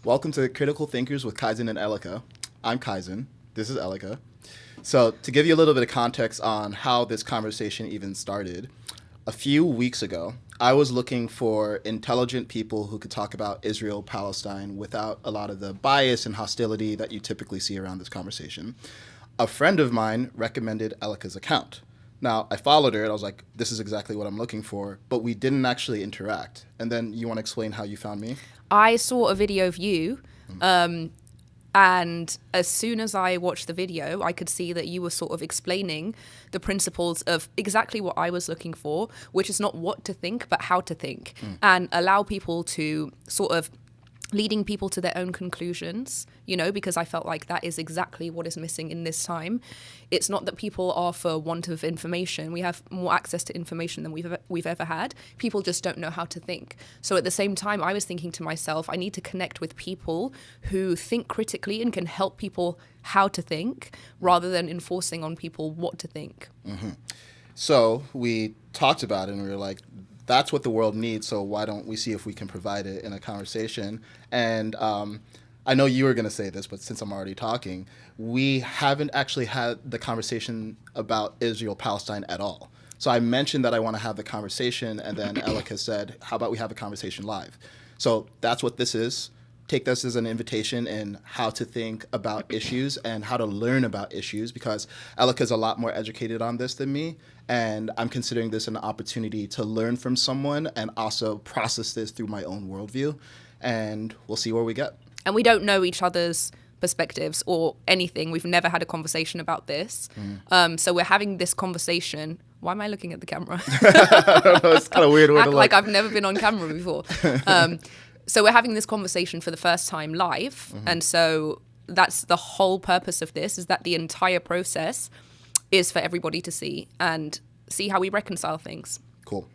Welcome to Critical Thinkers with Kaizen and Elica. I'm Kaizen. This is Elica. So to give you a little bit of context on how this conversation even started, a few weeks ago, I was looking for intelligent people who could talk about Israel-Palestine without a lot of the bias and hostility that you typically see around this conversation. A friend of mine recommended Elica's account. Now, I followed her and I was like, this is exactly what I'm looking for, but we didn't actually interact. And then you want to explain how you found me? I saw a video of you, and as soon as I watched the video, I could see that you were sort of explaining the principles of exactly what I was looking for, which is not what to think, but how to think, and allow people to sort of leading people to their own conclusions, you know, because I felt like that is exactly what is missing in this time. It's not that people are for want of information. We have more access to information than we've ever had. People just don't know how to think. So at the same time, I was thinking to myself, I need to connect with people who think critically and can help people how to think rather than enforcing on people what to think. Mm-hmm. So we talked about it and we were like, that's what the world needs, so why don't we see if we can provide it in a conversation? And I know you were going to say this, but since I'm already talking, we haven't actually had the conversation about Israel-Palestine at all. So I mentioned that I want to have the conversation, and then Elica said, how about we have a conversation live? So that's what this is. Take this as an invitation in how to think about issues and how to learn about issues, because Elica is a lot more educated on this than me, and I'm considering this an opportunity to learn from someone and also process this through my own worldview, and we'll see where we get. And we don't know each other's perspectives or anything. We've never had a conversation about this. So we're having this conversation. Why am I looking at the camera? I don't know, it's kind of weird. Act like I've never been on camera before. So we're having this conversation for the first time live. And so that's the whole purpose of this, is that the entire process is for everybody to see and see how we reconcile things. Cool.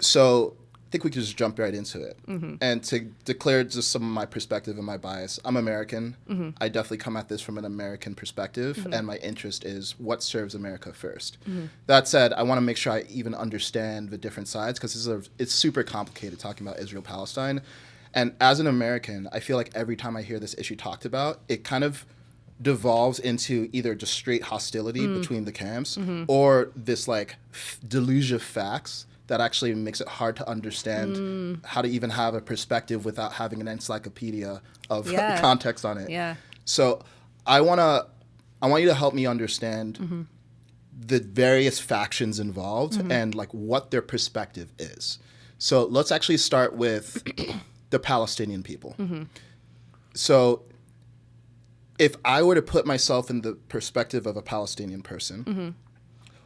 So I think we can just jump right into it. And to declare just some of my perspective and my bias, I'm American. I definitely come at this from an American perspective, and my interest is what serves America first. That said, I want to make sure I even understand the different sides, because it's super complicated talking about Israel-Palestine. And as an American, I feel like every time I hear this issue talked about, it kind of devolves into either just straight hostility between the camps or this like deluge of facts that actually makes it hard to understand how to even have a perspective without having an encyclopedia of context on it. Yeah. So I want you to help me understand the various factions involved and like what their perspective is. So let's actually start with the Palestinian people. So if I were to put myself in the perspective of a Palestinian person,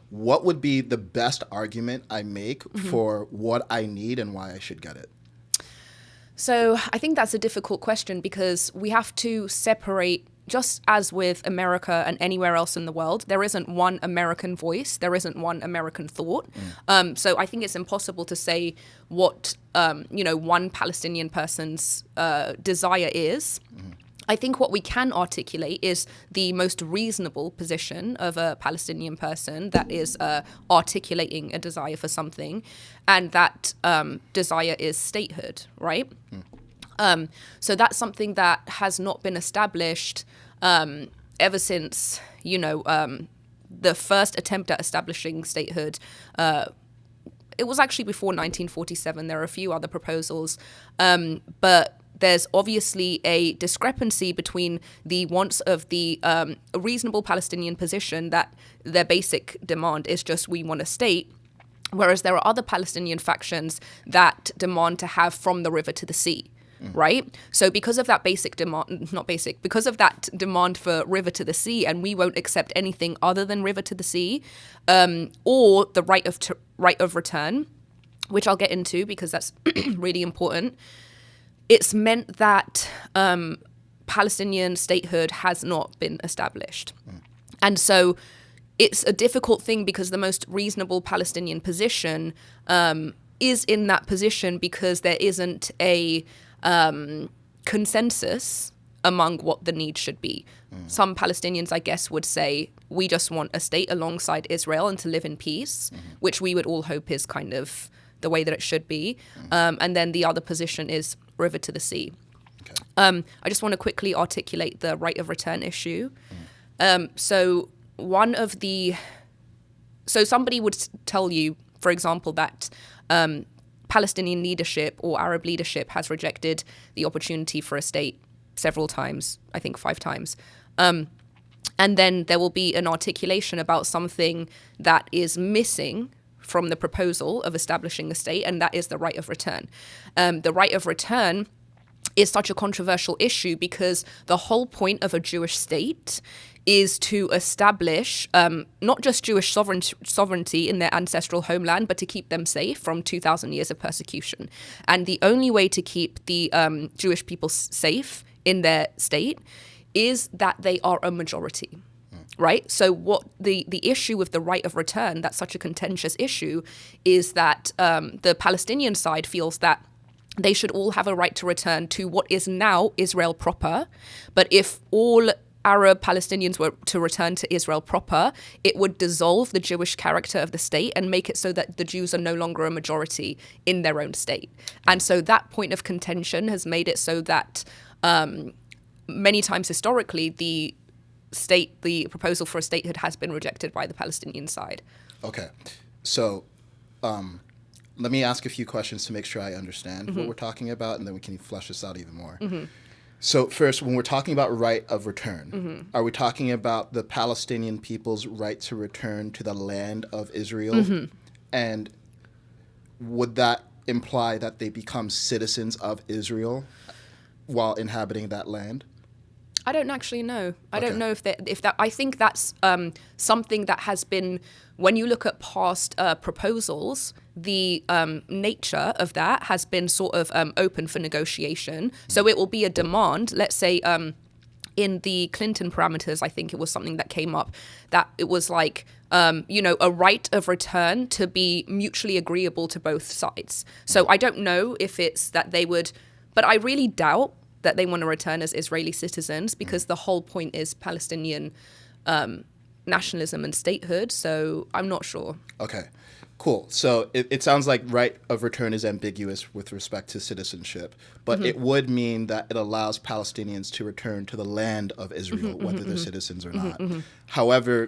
what would be the best argument I make for what I need and why I should get it? So I think that's a difficult question, because we have to separate, just as with America and anywhere else in the world, there isn't one American voice, there isn't one American thought. So I think it's impossible to say what one Palestinian person's desire is. I think what we can articulate is the most reasonable position of a Palestinian person that is articulating a desire for something, and that desire is statehood, right? So that's something that has not been established ever since, the first attempt at establishing statehood. It was actually before 1947. There are a few other proposals, but there's obviously a discrepancy between the wants of the reasonable Palestinian position, that their basic demand is just, we want a state, whereas there are other Palestinian factions that demand to have from the river to the sea. Right? So because of that because of that demand for river to the sea, and we won't accept anything other than river to the sea, or the right of return, which I'll get into because that's really important. It's meant that Palestinian statehood has not been established. And so it's a difficult thing, because the most reasonable Palestinian position is in that position because there isn't a consensus among what the need should be. Some Palestinians, I guess, would say, we just want a state alongside Israel and to live in peace, which we would all hope is kind of the way that it should be. And then the other position is river to the sea. Okay. I just want to quickly articulate the right of return issue. So somebody would tell you, for example, that Palestinian leadership or Arab leadership has rejected the opportunity for a state several times, I think 5 times. And then there will be an articulation about something that is missing from the proposal of establishing a state, and that is the right of return. The right of return is such a controversial issue because the whole point of a Jewish state is to establish not just Jewish sovereignty in their ancestral homeland, but to keep them safe from 2,000 years of persecution. And the only way to keep the Jewish people safe in their state is that they are a majority. Right? So what the issue with the right of return, that's such a contentious issue, is that the Palestinian side feels that they should all have a right to return to what is now Israel proper. But if all Arab Palestinians were to return to Israel proper, it would dissolve the Jewish character of the state and make it so that the Jews are no longer a majority in their own state. And so that point of contention has made it so that many times historically, the proposal for a statehood has been rejected by the Palestinian side. Okay. So let me ask a few questions to make sure I understand what we're talking about, and then we can flesh this out even more. So first, when we're talking about right of return, are we talking about the Palestinian people's right to return to the land of Israel? And would that imply that they become citizens of Israel while inhabiting that land? I don't actually know. I don't know if that. I think that's something that has been, when you look at past proposals, the nature of that has been sort of open for negotiation. So it will be a demand. Let's say in the Clinton parameters, I think it was something that came up that it was like a right of return to be mutually agreeable to both sides. So I don't know if it's that they would, but I really doubt that they want to return as Israeli citizens because the whole point is Palestinian nationalism and statehood. So I'm not sure. Okay, cool. So it sounds like right of return is ambiguous with respect to citizenship, but it would mean that it allows Palestinians to return to the land of Israel, whether they're citizens or not. However,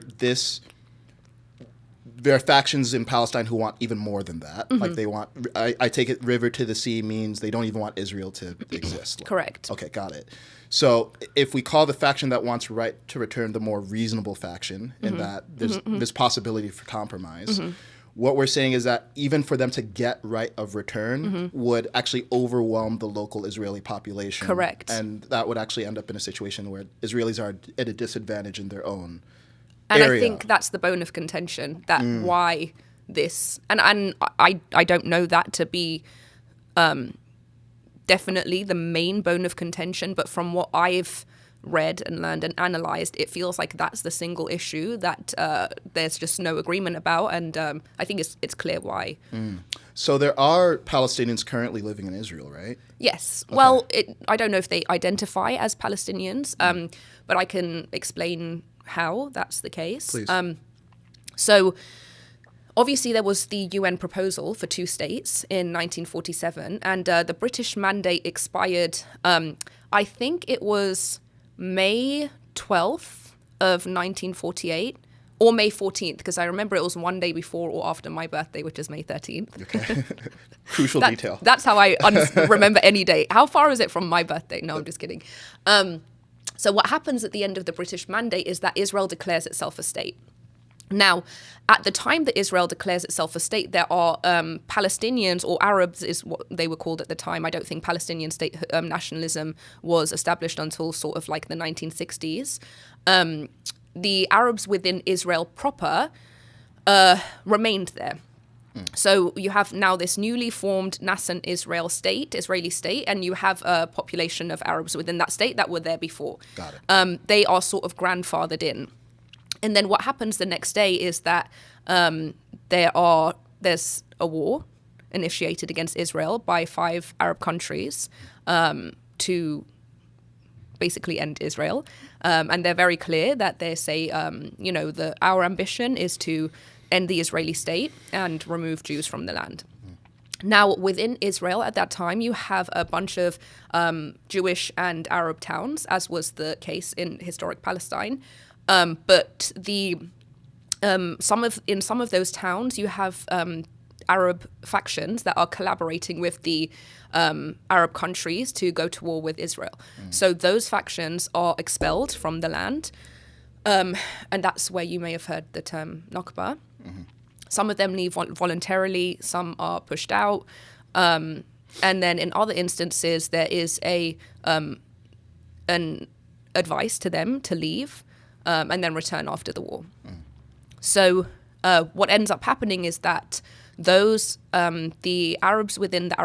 there are factions in Palestine who want even more than that. Like they want, I take it river to the sea means they don't even want Israel to exist. Correct. Okay, got it. So if we call the faction that wants right to return the more reasonable faction, in that there's possibility for compromise, what we're saying is that even for them to get right of return would actually overwhelm the local Israeli population. Correct. And that would actually end up in a situation where Israelis are at a disadvantage in their own And area. I think that's the bone of contention, that why this, and I don't know that to be definitely the main bone of contention, but from what I've read and learned and analyzed, it feels like that's the single issue that there's just no agreement about, and I think it's clear why. So there are Palestinians currently living in Israel, right? Yes. Okay. Well, I don't know if they identify as Palestinians, but I can explain how that's the case. Please. So obviously there was the UN proposal for 2 states in 1947, and the British mandate expired, I think it was May 12th of 1948, or May 14th, because I remember it was one day before or after my birthday, which is May 13th. Okay. Crucial detail. That's how I remember any date. How far is it from my birthday? No, I'm just kidding. So what happens at the end of the British mandate is that Israel declares itself a state. Now, at the time that Israel declares itself a state, there are Palestinians, or Arabs is what they were called at the time. I don't think Palestinian state nationalism was established until sort of like the 1960s. The Arabs within Israel proper remained there. So you have now this newly formed nascent Israeli state, and you have a population of Arabs within that state that were there before. Got it. They are sort of grandfathered in. And then what happens the next day is that there's a war initiated against Israel by 5 Arab countries to basically end Israel. And they're very clear that they say, our ambition is to end the Israeli state and remove Jews from the land. Now, within Israel at that time, you have a bunch of Jewish and Arab towns, as was the case in historic Palestine. But in some of those towns, you have Arab factions that are collaborating with the Arab countries to go to war with Israel. So those factions are expelled from the land, and that's where you may have heard the term Nakba. Some of them leave voluntarily, some are pushed out, and then in other instances there is an advice to them to leave and then return after the war. So what ends up happening is that the Arabs within the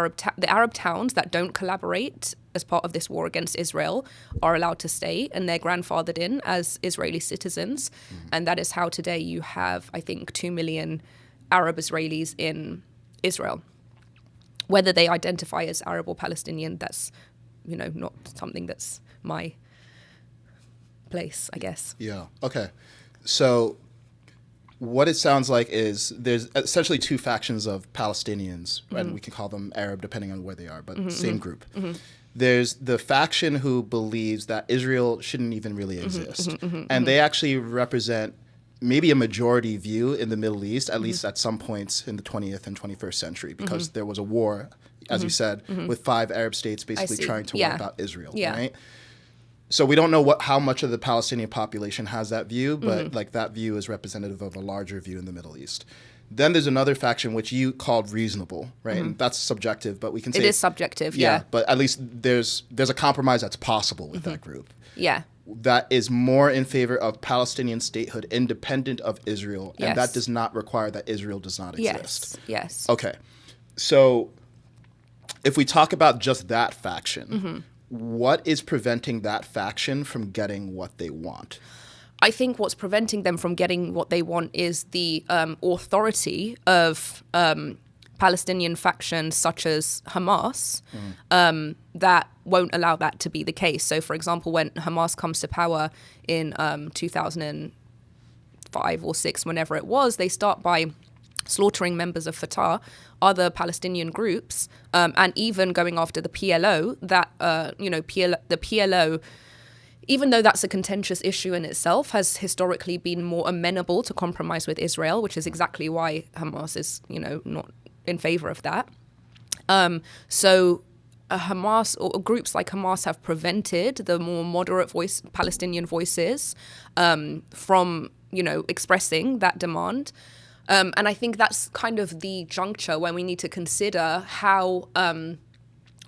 Arab towns that don't collaborate as part of this war against Israel are allowed to stay, and they're grandfathered in as Israeli citizens. And that is how today you have, I think, 2 million Arab Israelis in Israel. Whether they identify as Arab or Palestinian, that's, not something that's my place, I guess. Yeah. Okay. So what it sounds like is there's essentially two factions of Palestinians, and we can call them Arab depending on where they are, but same group. There's the faction who believes that Israel shouldn't even really exist. And they actually represent maybe a majority view in the Middle East, at least at some points in the 20th and 21st century, because there was a war, as you said, with 5 Arab states basically trying to wipe out Israel, right? So we don't know how much of the Palestinian population has that view, but like that view is representative of a larger view in the Middle East. Then there's another faction which you called reasonable, right? And that's subjective, but we can say it is subjective. Yeah, but at least there's a compromise that's possible with that group. Yeah, that is more in favor of Palestinian statehood independent of Israel, and that does not require that Israel does not exist. Yes. Okay, so if we talk about just that faction, what is preventing that faction from getting what they want? I think what's preventing them from getting what they want is the authority of Palestinian factions such as Hamas that won't allow that to be the case. So, for example, when Hamas comes to power in 2005 or 6, whenever it was, they start by slaughtering members of Fatah, other Palestinian groups, and even going after the PLO. That the PLO, even though that's a contentious issue in itself, has historically been more amenable to compromise with Israel, which is exactly why Hamas is, not in favor of that. So Hamas or groups like Hamas have prevented the more moderate Palestinian voices from, expressing that demand. And I think that's kind of the juncture when we need to consider how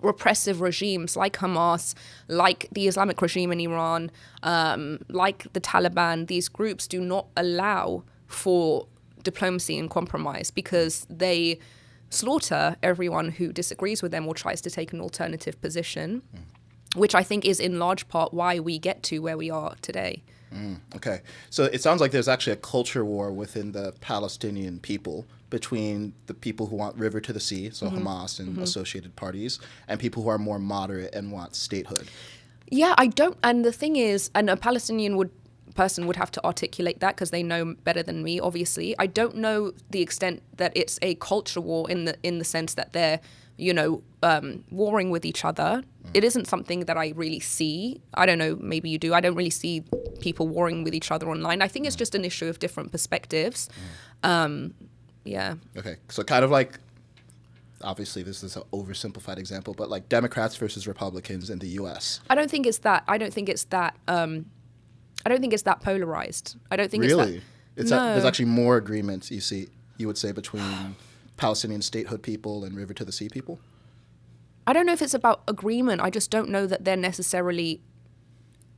repressive regimes like Hamas, like the Islamic regime in Iran, like the Taliban, these groups do not allow for diplomacy and compromise because they slaughter everyone who disagrees with them or tries to take an alternative position, which I think is in large part why we get to where we are today. Okay. So it sounds like there's actually a culture war within the Palestinian people between the people who want river to the sea, so Hamas and associated parties, and people who are more moderate and want statehood. Yeah, I don't. And the thing is, and a Palestinian person would have to articulate that because they know better than me, obviously. I don't know the extent that it's a culture war in the sense that they're, warring with each other. It isn't something that I really see. I don't know, maybe you do. I don't really see people warring with each other online. I think it's just an issue of different perspectives. Yeah. Okay. So kind of like, obviously this is an oversimplified example, but like Democrats versus Republicans in the U.S. I don't think it's that polarized. I don't think really? It's that. There's actually more agreements you would say between Palestinian statehood people and river to the sea people? I don't know if it's about agreement. I just don't know that they're necessarily...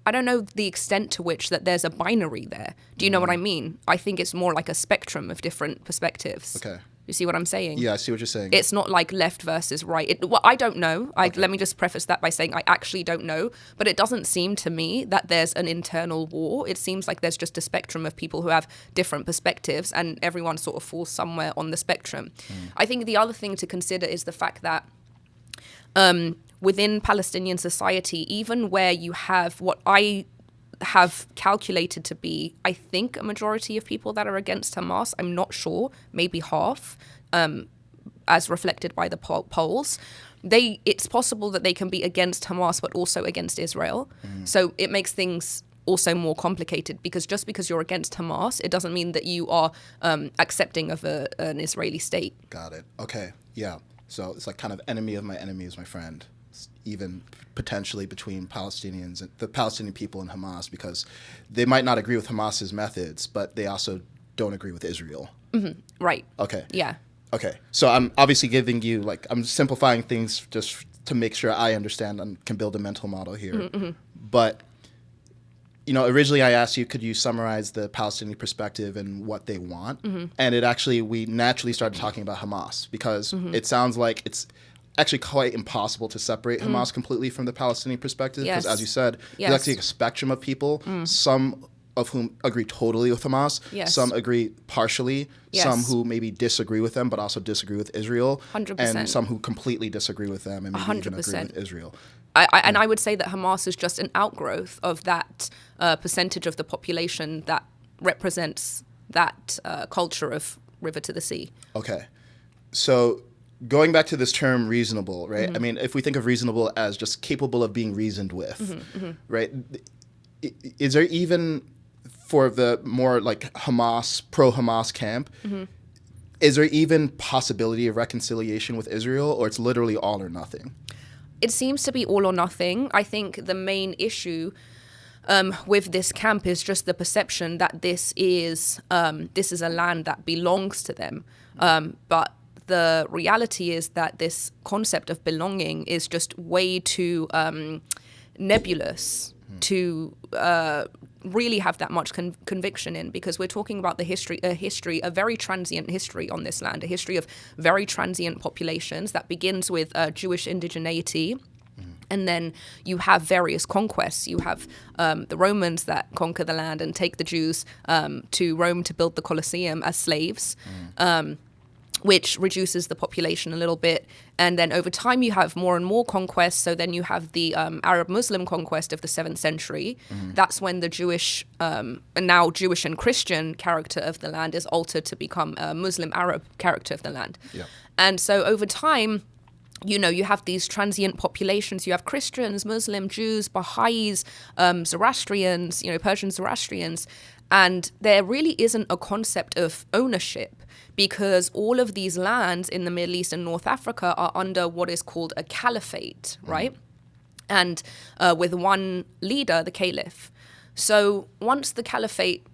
I don't know the extent to which that there's a binary there. Do you know what I mean? I think it's more like a spectrum of different perspectives. Okay. You see what I'm saying? Yeah, I see what you're saying. It's not like left versus right. I don't know. Let me just preface that by saying I actually don't know. But it doesn't seem to me that there's an internal war. It seems like there's just a spectrum of people who have different perspectives and everyone sort of falls somewhere on the spectrum. I think the other thing to consider is the fact that within Palestinian society, even where you have what I have calculated to be, I think, a majority of people that are against Hamas. I'm not sure, maybe half. as reflected by the polls, it's possible that they can be against Hamas but also against Israel. So it makes things also more complicated, because just because you're against Hamas, it doesn't mean that you are accepting of an Israeli state. Got it. Okay. Yeah. So it's like kind of enemy of my enemy is my friend, even potentially between Palestinians and the Palestinian people and Hamas, because they might not agree with Hamas's methods, but they also don't agree with Israel. Right. Okay. Yeah. Okay. So I'm obviously giving you, like, I'm simplifying things just to make sure I understand and can build a mental model here. But, originally I asked you, could you summarize the Palestinian perspective and what they want? And we naturally started talking about Hamas, because it sounds like it's actually quite impossible to separate Hamas completely from the Palestinian perspective, because as you said, there's actually a spectrum of people, some of whom agree totally with Hamas, some agree partially, some who maybe disagree with them but also disagree with Israel, 100%. and some who completely disagree with them and maybe 100%. Even agree with Israel. And I would say that Hamas is just an outgrowth of that percentage of the population that represents that culture of river to the sea. Okay. So going back to this term reasonable, right? I mean, if we think of reasonable as just capable of being reasoned with, right? Is there even, for the more like Hamas, pro-Hamas camp, is there even possibility of reconciliation with Israel, or it's literally all or nothing? It seems to be all or nothing. I think the main issue with this camp is just the perception that this is a land that belongs to them. But the reality is that this concept of belonging is just way too nebulous to really have that much conviction in, because we're talking about a very transient history on this land, a history of very transient populations that begins with Jewish indigeneity. And then you have various conquests. You have the Romans that conquer the land and take the Jews to Rome to build the Colosseum as slaves, which reduces the population a little bit. And then over time, you have more and more conquests. So then you have the Arab-Muslim conquest of the 7th century. That's when the Jewish, and now Jewish and Christian character of the land is altered to become a Muslim-Arab character of the land. Yeah. And so over time, you have these transient populations. You have Christians, Muslim, Jews, Baha'is, Zoroastrians, Persian Zoroastrians. And there really isn't a concept of ownership, because all of these lands in the Middle East and North Africa are under what is called a caliphate, right? And with one leader, the caliph. So once the caliphate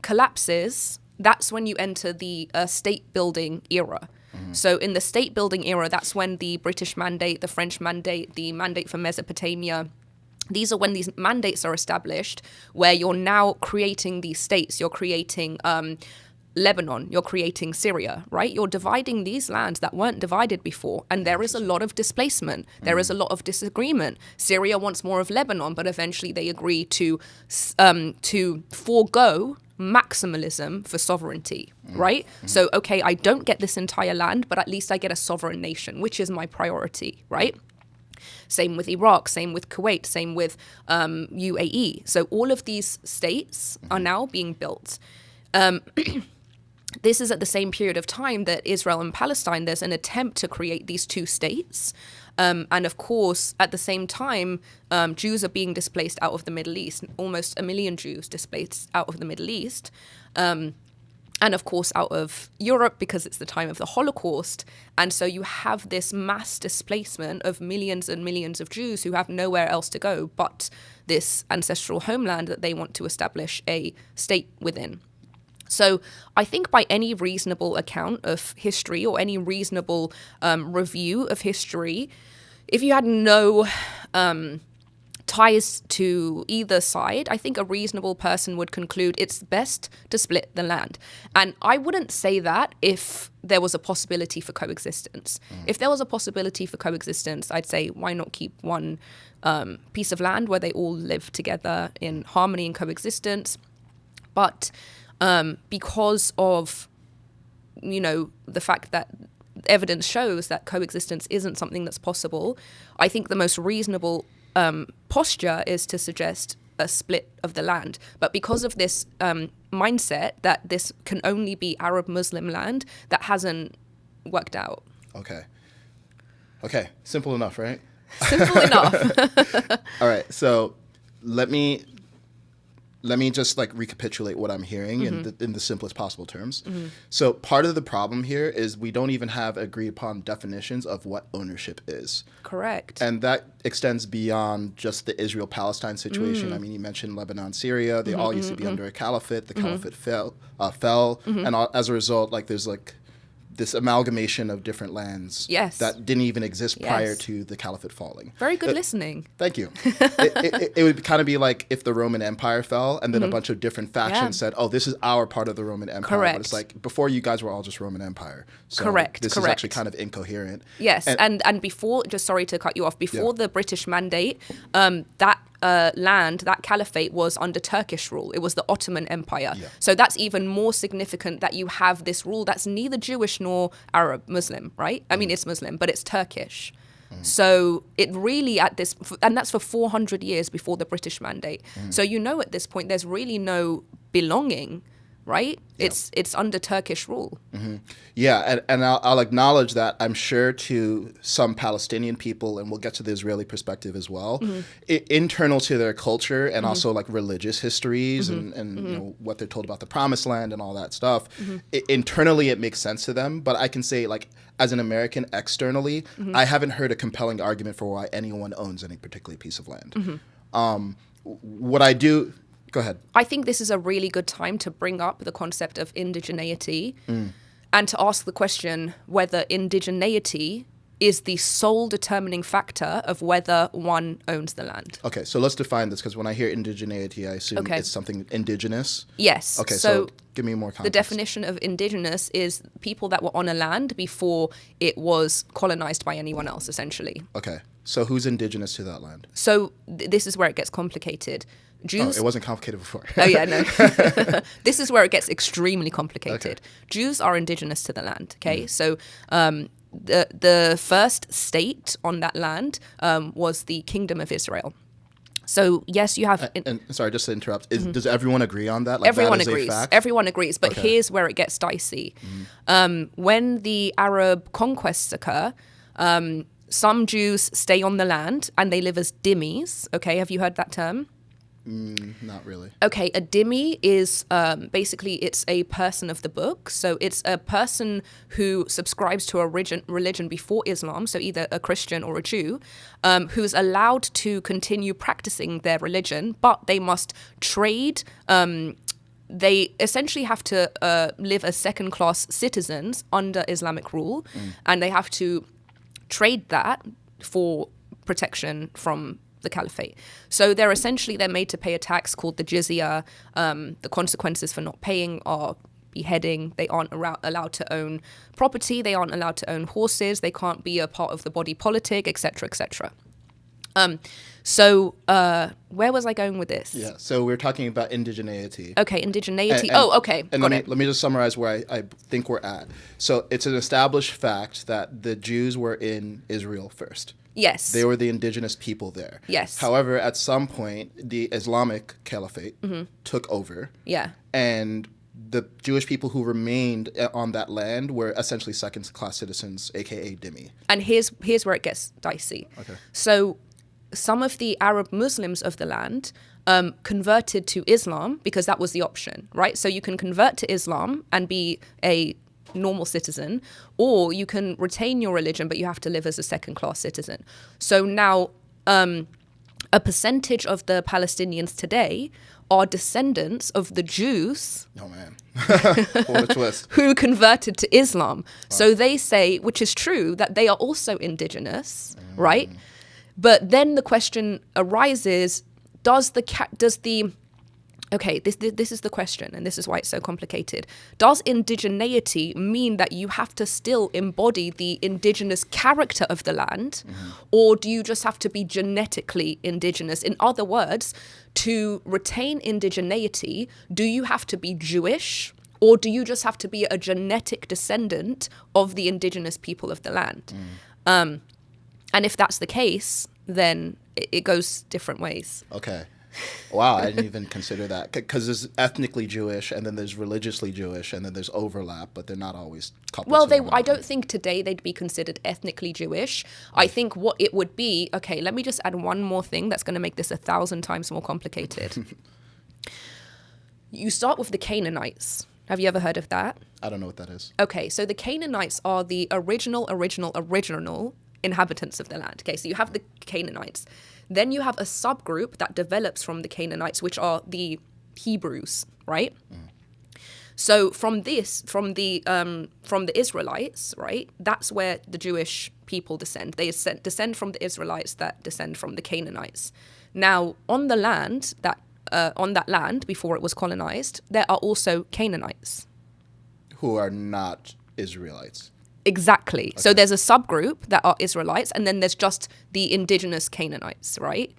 collapses, that's when you enter the state-building era. So in the state-building era, that's when the British Mandate, the French Mandate, the Mandate for Mesopotamia, these are when these mandates are established, where you're now creating these states. You're creating Lebanon, you're creating Syria, right? You're dividing these lands that weren't divided before. And there is a lot of displacement. There is a lot of disagreement. Syria wants more of Lebanon, but eventually they agree to forego maximalism for sovereignty, right? So, okay, I don't get this entire land, but at least I get a sovereign nation, which is my priority, right? Same with Iraq, same with Kuwait, same with UAE. So all of these states are now being built. This is at the same period of time that Israel and Palestine, there's an attempt to create these two states. And of course, at the same time, Jews are being displaced out of the Middle East, almost 1 million Jews displaced out of the Middle East. And of course, out of Europe, because it's the time of the Holocaust. And so you have this mass displacement of millions and millions of Jews who have nowhere else to go but this ancestral homeland that they want to establish a state within. So I think by any reasonable account of history or any reasonable review of history, if you had no ties to either side, I think a reasonable person would conclude it's best to split the land. And I wouldn't say that if there was a possibility for coexistence. If there was a possibility for coexistence, I'd say, why not keep one piece of land where they all live together in harmony and coexistence? But because of, the fact that evidence shows that coexistence isn't something that's possible, I think the most reasonable posture is to suggest a split of the land. But because of this mindset that this can only be Arab Muslim land that hasn't worked out. Okay. Simple enough, right? Simple enough. All right. So let me just like recapitulate what I'm hearing in the simplest possible terms. So part of the problem here is we don't even have agreed upon definitions of what ownership is. Correct. And that extends beyond just the Israel-Palestine situation. I mean, you mentioned Lebanon, Syria. They all used to be under a caliphate. The caliphate fell. And as a result, like there's like this amalgamation of different lands that didn't even exist prior to the caliphate falling. Very good listening. Thank you. It would kind of be like if the Roman Empire fell and then a bunch of different factions said, oh, this is our part of the Roman Empire. Correct. But it's like, before you guys were all just Roman Empire. So Correct. This is actually kind of incoherent. Yes. And before, just sorry to cut you off, before the British Mandate, that land, that caliphate was under Turkish rule. It was the Ottoman Empire. Yeah. So that's even more significant that you have this rule that's neither Jewish nor Arab Muslim, right? I mean, it's Muslim, but it's Turkish. So it really and that's for 400 years before the British Mandate. So at this point, there's really no belonging, right? Yeah. It's under Turkish rule. Yeah, and I'll acknowledge that I'm sure to some Palestinian people, and we'll get to the Israeli perspective as well, internal to their culture and also like religious histories and what they're told about the Promised Land and all that stuff, internally it makes sense to them. But I can say like as an American externally, I haven't heard a compelling argument for why anyone owns any particular piece of land. What I do... Go ahead. I think this is a really good time to bring up the concept of indigeneity and to ask the question whether indigeneity is the sole determining factor of whether one owns the land. Okay, so let's define this, because when I hear indigeneity, I assume it's something indigenous. Yes. Okay, so give me more context. The definition of indigenous is people that were on a land before it was colonized by anyone else, essentially. Okay, so who's indigenous to that land? So this is where it gets complicated. Jews. Oh, it wasn't complicated before. Oh, yeah, no. This is where it gets extremely complicated. Okay. Jews are indigenous to the land, okay? So the first state on that land was the Kingdom of Israel. So, yes, you have... And sorry, just to interrupt. Does everyone agree on that? Like, everyone that is agrees. A fact? Everyone agrees, but here's where it gets dicey. When the Arab conquests occur... some Jews stay on the land and they live as dhimmis, okay? Have you heard that term? Not really. Okay, a dhimmi is basically it's a person of the book. So it's a person who subscribes to a religion before Islam, so either a Christian or a Jew, who's allowed to continue practicing their religion, but they must trade. They essentially have to live as second-class citizens under Islamic rule, and they have to trade that for protection from the caliphate. So they're made to pay a tax called the jizya. The consequences for not paying are beheading. They aren't allowed to own property. They aren't allowed to own horses. They can't be a part of the body politic, etc., etc. So where was I going with this? Yeah, so we're talking about indigeneity. Okay, indigeneity. Okay. And let me just summarize where I think we're at. So it's an established fact that the Jews were in Israel first. Yes. They were the indigenous people there. Yes. However, at some point, the Islamic Caliphate took over. Yeah. And the Jewish people who remained on that land were essentially second-class citizens, a.k.a. dhimmi. And here's where it gets dicey. Okay. So some of the Arab Muslims of the land converted to Islam because that was the option, right? So you can convert to Islam and be a normal citizen, or you can retain your religion, but you have to live as a second-class citizen. So now a percentage of the Palestinians today are descendants of the Jews. Oh, man. What a twist. Who converted to Islam. Wow. So they say, which is true, that they are also indigenous, right? But then the question arises, okay, this is the question, and this is why it's so complicated. Does indigeneity mean that you have to still embody the indigenous character of the land, or do you just have to be genetically indigenous? In other words, to retain indigeneity, do you have to be Jewish, or do you just have to be a genetic descendant of the indigenous people of the land? And if that's the case, then it goes different ways. Okay. Wow, I didn't even consider that. Because there's ethnically Jewish, and then there's religiously Jewish, and then there's overlap, but they're not always coupled Well, to one I another. don't think today they'd be considered ethnically Jewish. I think what it would be, okay, let me just add one more thing that's going to make this 1,000 times more complicated. You start with the Canaanites. Have you ever heard of that? I don't know what that is. Okay, so the Canaanites are the original inhabitants of the land. Okay, so you have the Canaanites. Then you have a subgroup that develops from the Canaanites, which are the Hebrews, right? So from the Israelites, right? That's where the Jewish people descend. They descend from the Israelites that descend from the Canaanites. Now, on that land before it was colonized, there are also Canaanites. Who are not Israelites. Exactly. Okay. So there's a subgroup that are Israelites, and then there's just the indigenous Canaanites, right?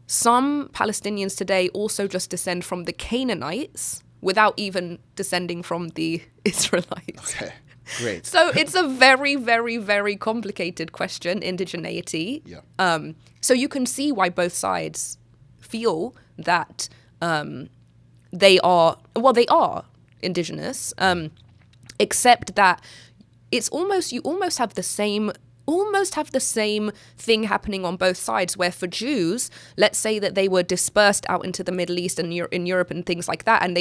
Some Palestinians today also just descend from the Canaanites without even descending from the Israelites. Okay, great. So it's a very, very, very complicated question, indigeneity. Yeah. So you can see why both sides feel that they are indigenous, except that it's you almost have the same thing happening on both sides, where for Jews, let's say that they were dispersed out into the Middle East and in Europe and things like that, and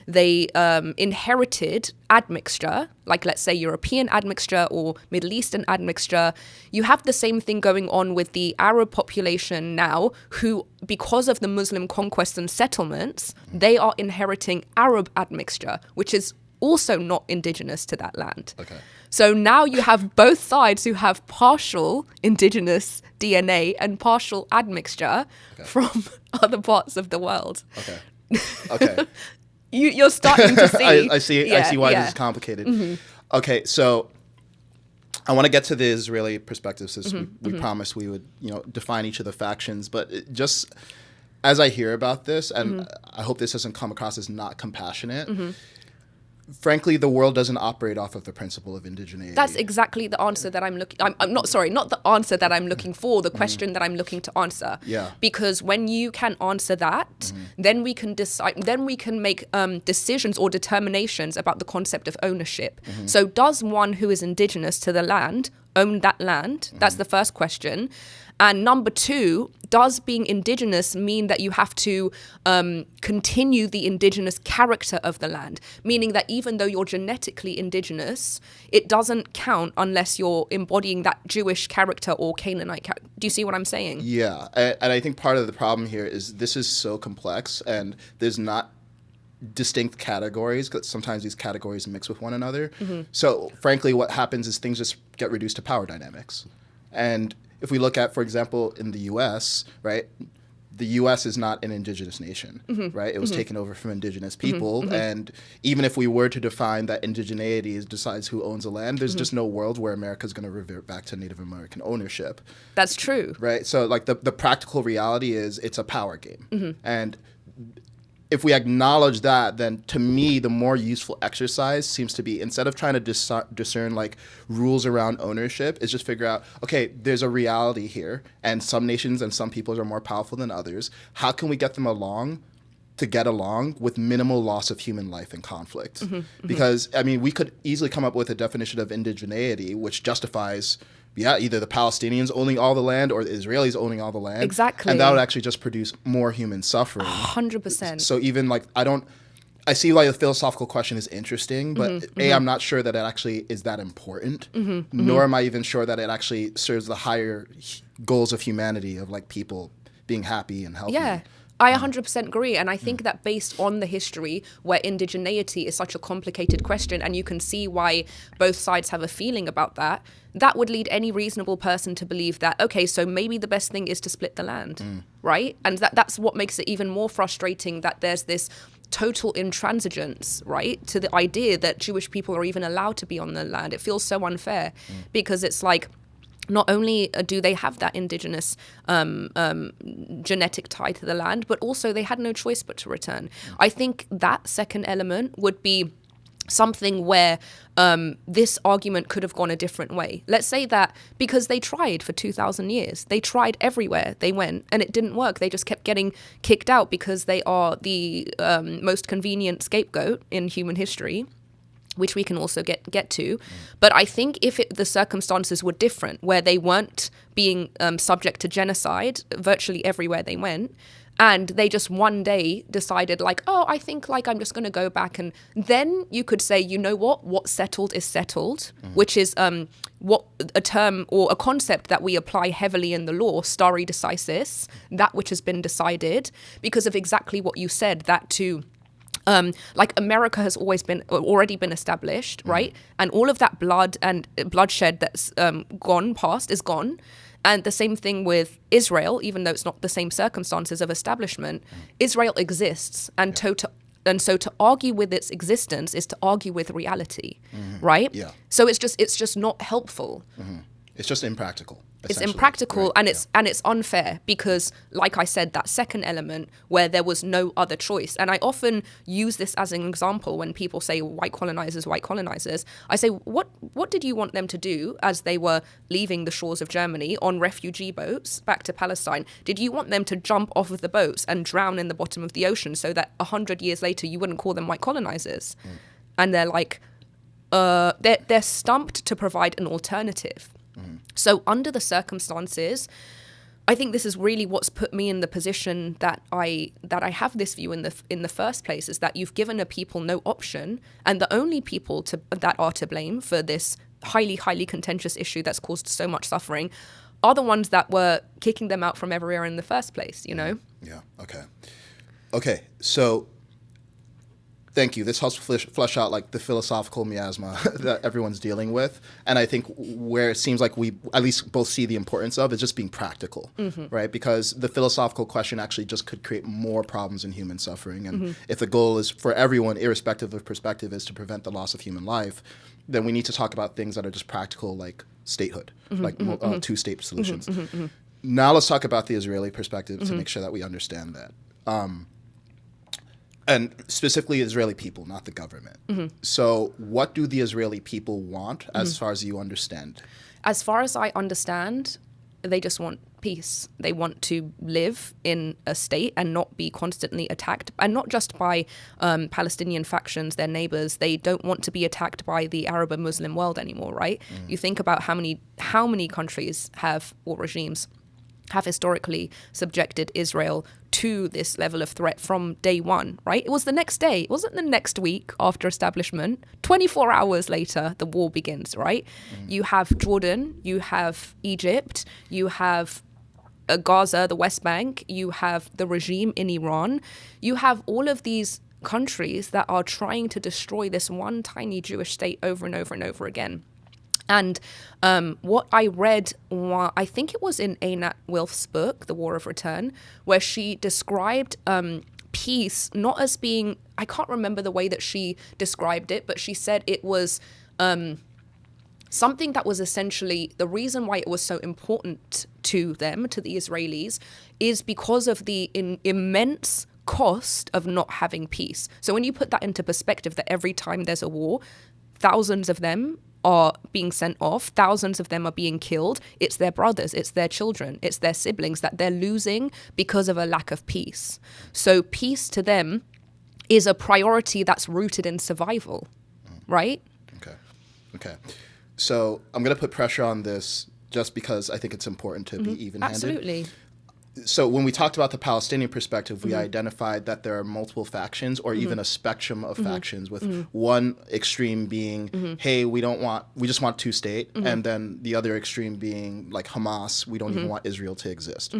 they inherited admixture, like let's say European admixture or Middle Eastern admixture. You have the same thing going on with the Arab population now, who, because of the Muslim conquests and settlements, they are inheriting Arab admixture, which is also not indigenous to that land. Okay. So now you have both sides who have partial indigenous DNA and partial admixture from other parts of the world. Okay. You're starting to see. I see why this is complicated. Mm-hmm. Okay, so I want to get to the Israeli perspective, since we promised we would, define each of the factions. But just as I hear about this, and I hope this doesn't come across as not compassionate. Frankly, the world doesn't operate off of the principle of indigeneity. That's exactly the answer that I'm looking. Not the answer that I'm looking for. The question that I'm looking to answer. Yeah. Because when you can answer that, then we can decide. Then we can make decisions or determinations about the concept of ownership. So, does one who is indigenous to the land own that land? That's the first question. And number two, does being indigenous mean that you have to continue the indigenous character of the land? Meaning that even though you're genetically indigenous, it doesn't count unless you're embodying that Jewish character or Canaanite character. Do you see what I'm saying? Yeah. And I think part of the problem here is this is so complex, and there's not distinct categories, because sometimes these categories mix with one another. So frankly, what happens is things just get reduced to power dynamics. And if we look at, for example, in the U.S., right, the U.S. is not an indigenous nation, right? It was taken over from indigenous people. And even if we were to define that indigeneity decides who owns the land, there's just no world where America is going to revert back to Native American ownership. That's true. Right? So like the practical reality is it's a power game. And if we acknowledge that, then to me, the more useful exercise seems to be, instead of trying to discern like rules around ownership, is just figure out, okay, there's a reality here, and some nations and some peoples are more powerful than others. How can we get them to get along with minimal loss of human life and conflict? Because, I mean, we could easily come up with a definition of indigeneity which justifies either the Palestinians owning all the land or the Israelis owning all the land. Exactly. And that would actually just produce more human suffering. 100%. So even like, I see why the philosophical question is interesting, but I'm not sure that it actually is that important, nor am I even sure that it actually serves the higher goals of humanity of like people being happy and healthy. Yeah. I 100% agree. And I think that based on the history where indigeneity is such a complicated question, and you can see why both sides have a feeling about that, that would lead any reasonable person to believe that, okay, so maybe the best thing is to split the land, right? And that's what makes it even more frustrating, that there's this total intransigence, right, to the idea that Jewish people are even allowed to be on the land. It feels so unfair because it's like, not only do they have that indigenous genetic tie to the land, but also they had no choice but to return. I think that second element would be something where this argument could have gone a different way. Let's say that because they tried for 2,000 years, they tried everywhere they went and it didn't work. They just kept getting kicked out because they are the most convenient scapegoat in human history, which we can also get to. But I think if the circumstances were different, where they weren't being subject to genocide virtually everywhere they went, and they just one day decided like, oh, I think like I'm just going to go back, and then you could say, you know what's settled is settled, which is what a term or a concept that we apply heavily in the law, stare decisis, that which has been decided, because of exactly what you said, that to like America has already been established, right? And all of that blood and bloodshed that's gone past is gone. And the same thing with Israel, even though it's not the same circumstances of establishment, Israel exists. And so to argue with its existence is to argue with reality, right? Yeah. So it's just not helpful. It's just impractical. It's impractical, right? and it's unfair because, like I said, that second element where there was no other choice. And I often use this as an example when people say white colonizers. I say, what did you want them to do as they were leaving the shores of Germany on refugee boats back to Palestine? Did you want them to jump off of the boats and drown in the bottom of the ocean so that 100 years later you wouldn't call them white colonizers? And they're like, they're stumped to provide an alternative. So under the circumstances, I think this is really what's put me in the position that I have this view in the first place, is that you've given a people no option, and the only people that are to blame for this highly, highly contentious issue that's caused so much suffering are the ones that were kicking them out from everywhere in the first place, you know? Yeah, okay. So thank you. This helps flesh out like the philosophical miasma that everyone's dealing with. And I think where it seems like we at least both see the importance of is just being practical, right? Because the philosophical question actually just could create more problems in human suffering. And if the goal is for everyone, irrespective of perspective, is to prevent the loss of human life, then we need to talk about things that are just practical, like statehood, two-state solutions. Now let's talk about the Israeli perspective to make sure that we understand that. And specifically Israeli people, not the government. So what do the Israeli people want as far as you understand? As far as I understand, they just want peace. They want to live in a state and not be constantly attacked, and not just by Palestinian factions, their neighbors. They don't want to be attacked by the Arab and Muslim world anymore, right? You think about how many countries have, or regimes have historically subjected Israel to this level of threat from day one, right? It was the next day. It wasn't the next week after establishment. 24 hours later, the war begins, right? You have Jordan, you have Egypt, you have Gaza, the West Bank, you have the regime in Iran. You have all of these countries that are trying to destroy this one tiny Jewish state over and over and over again. And what I read, I think it was in Einat Wilf's book, The War of Return, where she described peace not as being, I can't remember the way that she described it, but she said it was something that was essentially the reason why it was so important to them, to the Israelis, is because of the immense cost of not having peace. So when you put that into perspective, that every time there's a war, thousands of them are being sent off, thousands of them are being killed. It's their brothers, it's their children, it's their siblings that they're losing because of a lack of peace. So peace to them is a priority that's rooted in survival, right? Okay. So I'm going to put pressure on this just because I think it's important to be even-handed. Absolutely. So when we talked about the Palestinian perspective, we identified that there are multiple factions, or even a spectrum of factions, with one extreme being, hey, we just want two-state, and then the other extreme being like Hamas, we don't even want Israel to exist.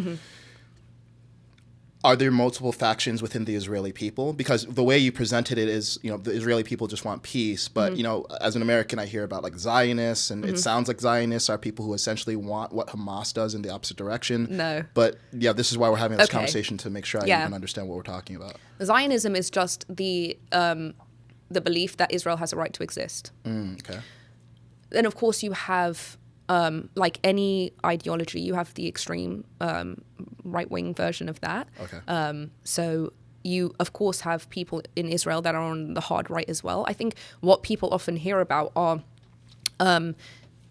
Are there multiple factions within the Israeli people? Because the way you presented it is, the Israeli people just want peace. But, as an American, I hear about like Zionists, and it sounds like Zionists are people who essentially want what Hamas does in the opposite direction. No. But yeah, this is why we're having this conversation, to make sure I even understand what we're talking about. Zionism is just the belief that Israel has a right to exist. Okay. Then, of course, you have, like any ideology, you have the extreme right-wing version of that. Okay. So you, of course, have people in Israel that are on the hard right as well. I think what people often hear about are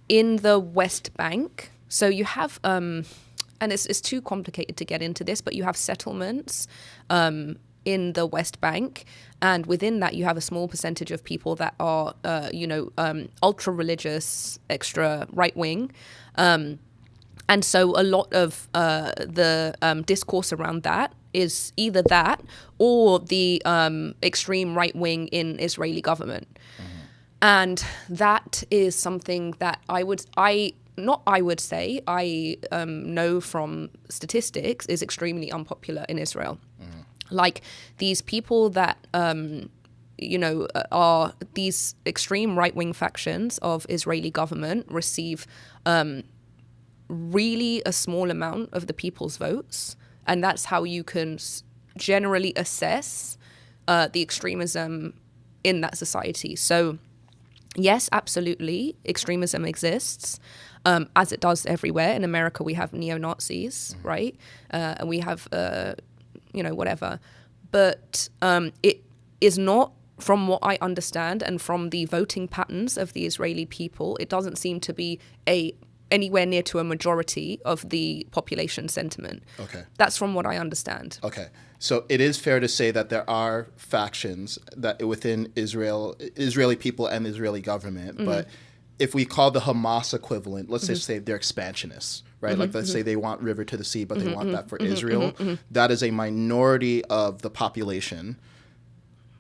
in the West Bank. So you have, and it's too complicated to get into this, but you have settlements in the West Bank. And within that, you have a small percentage of people that are, ultra religious, extra right wing. And so a lot of the discourse around that is either that or the extreme right wing in Israeli government. Mm-hmm. And that is something that I know from statistics is extremely unpopular in Israel. Mm-hmm. Like these people that, are these extreme right wing factions of Israeli government receive really a small amount of the people's votes, and that's how you can generally assess the extremism in that society. So yes, absolutely, extremism exists, as it does everywhere. In America, we have neo-Nazis, right? And we have, whatever. But it is not, from what I understand, and from the voting patterns of the Israeli people, it doesn't seem to be anywhere near to a majority of the population sentiment. Okay. That's from what I understand. Okay. So it is fair to say that there are factions that within Israeli people and the Israeli government, mm-hmm. but if we call the Hamas equivalent, let's mm-hmm. just say they're expansionists, right? Mm-hmm. Like let's say they want river to the sea, but mm-hmm. they want that for mm-hmm. Israel. Mm-hmm. That is a minority of the population,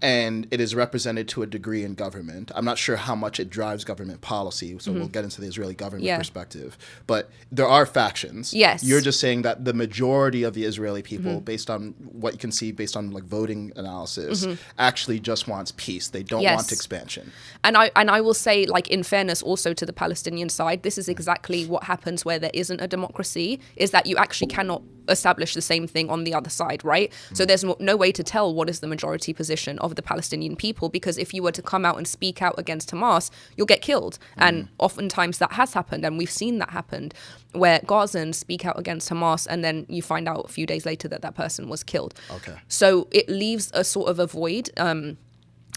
and it is represented to a degree in government. I'm not sure how much it drives government policy, so mm-hmm. we'll get into the Israeli government perspective. But there are factions. Yes. You're just saying that the majority of the Israeli people, mm-hmm. based on what you can see, based on like voting analysis, mm-hmm. actually just wants peace. They don't want expansion. And I will say, like, in fairness also to the Palestinian side, this is exactly what happens where there isn't a democracy, is that you actually cannot establish the same thing on the other side, right? Mm-hmm. So there's no way to tell what is the majority position of the Palestinian people, because if you were to come out and speak out against Hamas, you'll get killed. Mm-hmm. And oftentimes that has happened, and we've seen that happen, where Gazans speak out against Hamas and then you find out a few days later that person was killed. Okay. So it leaves a sort of a void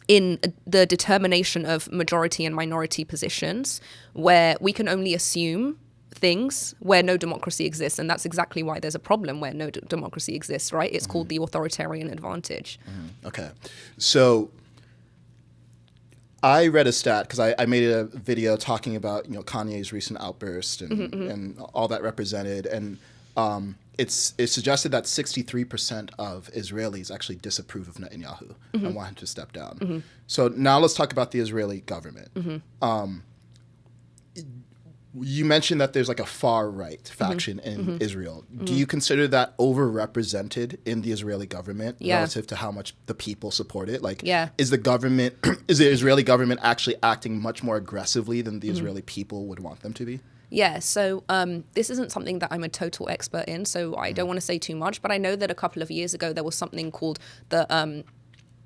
in the determination of majority and minority positions, where we can only assume things where no democracy exists. And that's exactly why there's a problem where no democracy exists, right? It's mm-hmm. called the authoritarian advantage. Mm-hmm. Okay. So I read a stat, because I made a video talking about, Kanye's recent outburst and, mm-hmm. and all that represented. And it's suggested that 63% of Israelis actually disapprove of Netanyahu mm-hmm. and want him to step down. Mm-hmm. So now let's talk about the Israeli government. Mm-hmm. You mentioned that there's like a far right faction mm-hmm. in mm-hmm. Israel. Mm-hmm. Do you consider that overrepresented in the Israeli government relative to how much the people support it? Like, is the Israeli government actually acting much more aggressively than the mm-hmm. Israeli people would want them to be? Yeah, so this isn't something that I'm a total expert in, so I don't want to say too much, but I know that a couple of years ago there was something called the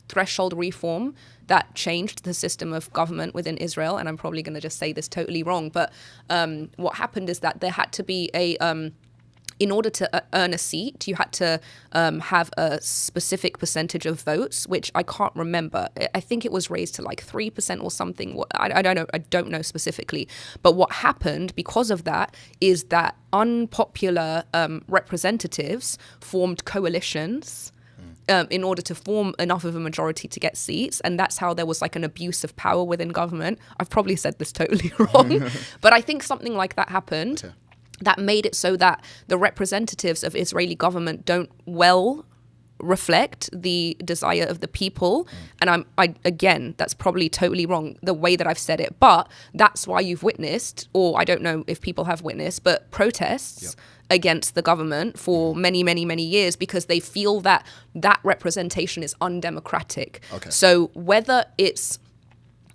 threshold reform that changed the system of government within Israel. And I'm probably going to just say this totally wrong, but what happened is that there had to be in order to earn a seat, you had to have a specific percentage of votes, which I can't remember. I think it was raised to like 3% or something. I don't know. I don't know specifically. But what happened because of that is that unpopular representatives formed coalitions in order to form enough of a majority to get seats. And that's how there was like an abuse of power within government. I've probably said this totally wrong, but I think something like that happened. Okay. That made it so that the representatives of Israeli government don't well reflect the desire of the people. And again, that's probably totally wrong, the way that I've said it. But that's why you've witnessed, or I don't know if people have witnessed, but protests against the government for many, many, many years, because they feel that that representation is undemocratic. Okay. So whether it's,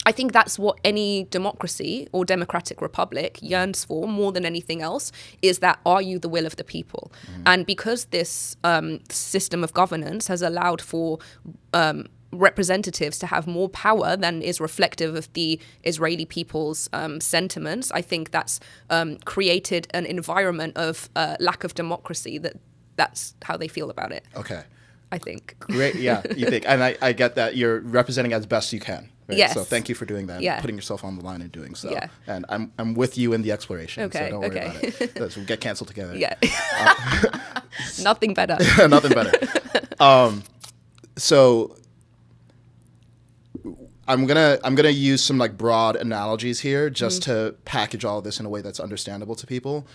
I think that's what any democracy or democratic republic yearns for more than anything else, is that, are you the will of the people? Mm-hmm. And because this system of governance has allowed for representatives to have more power than is reflective of the Israeli people's sentiments, I think that's created an environment of lack of democracy. That's how they feel about it. Okay. I think. Great. Yeah, you think. And I get that you're representing as best you can. Right? Yes. So thank you for doing that, Yeah. putting yourself on the line and doing so. Yeah. And I'm with you in the exploration. Okay, So don't worry okay. about it. We'll get canceled together. Yeah. Nothing better. Nothing better. So I'm gonna use some like broad analogies here just to package all of this in a way that's understandable to people.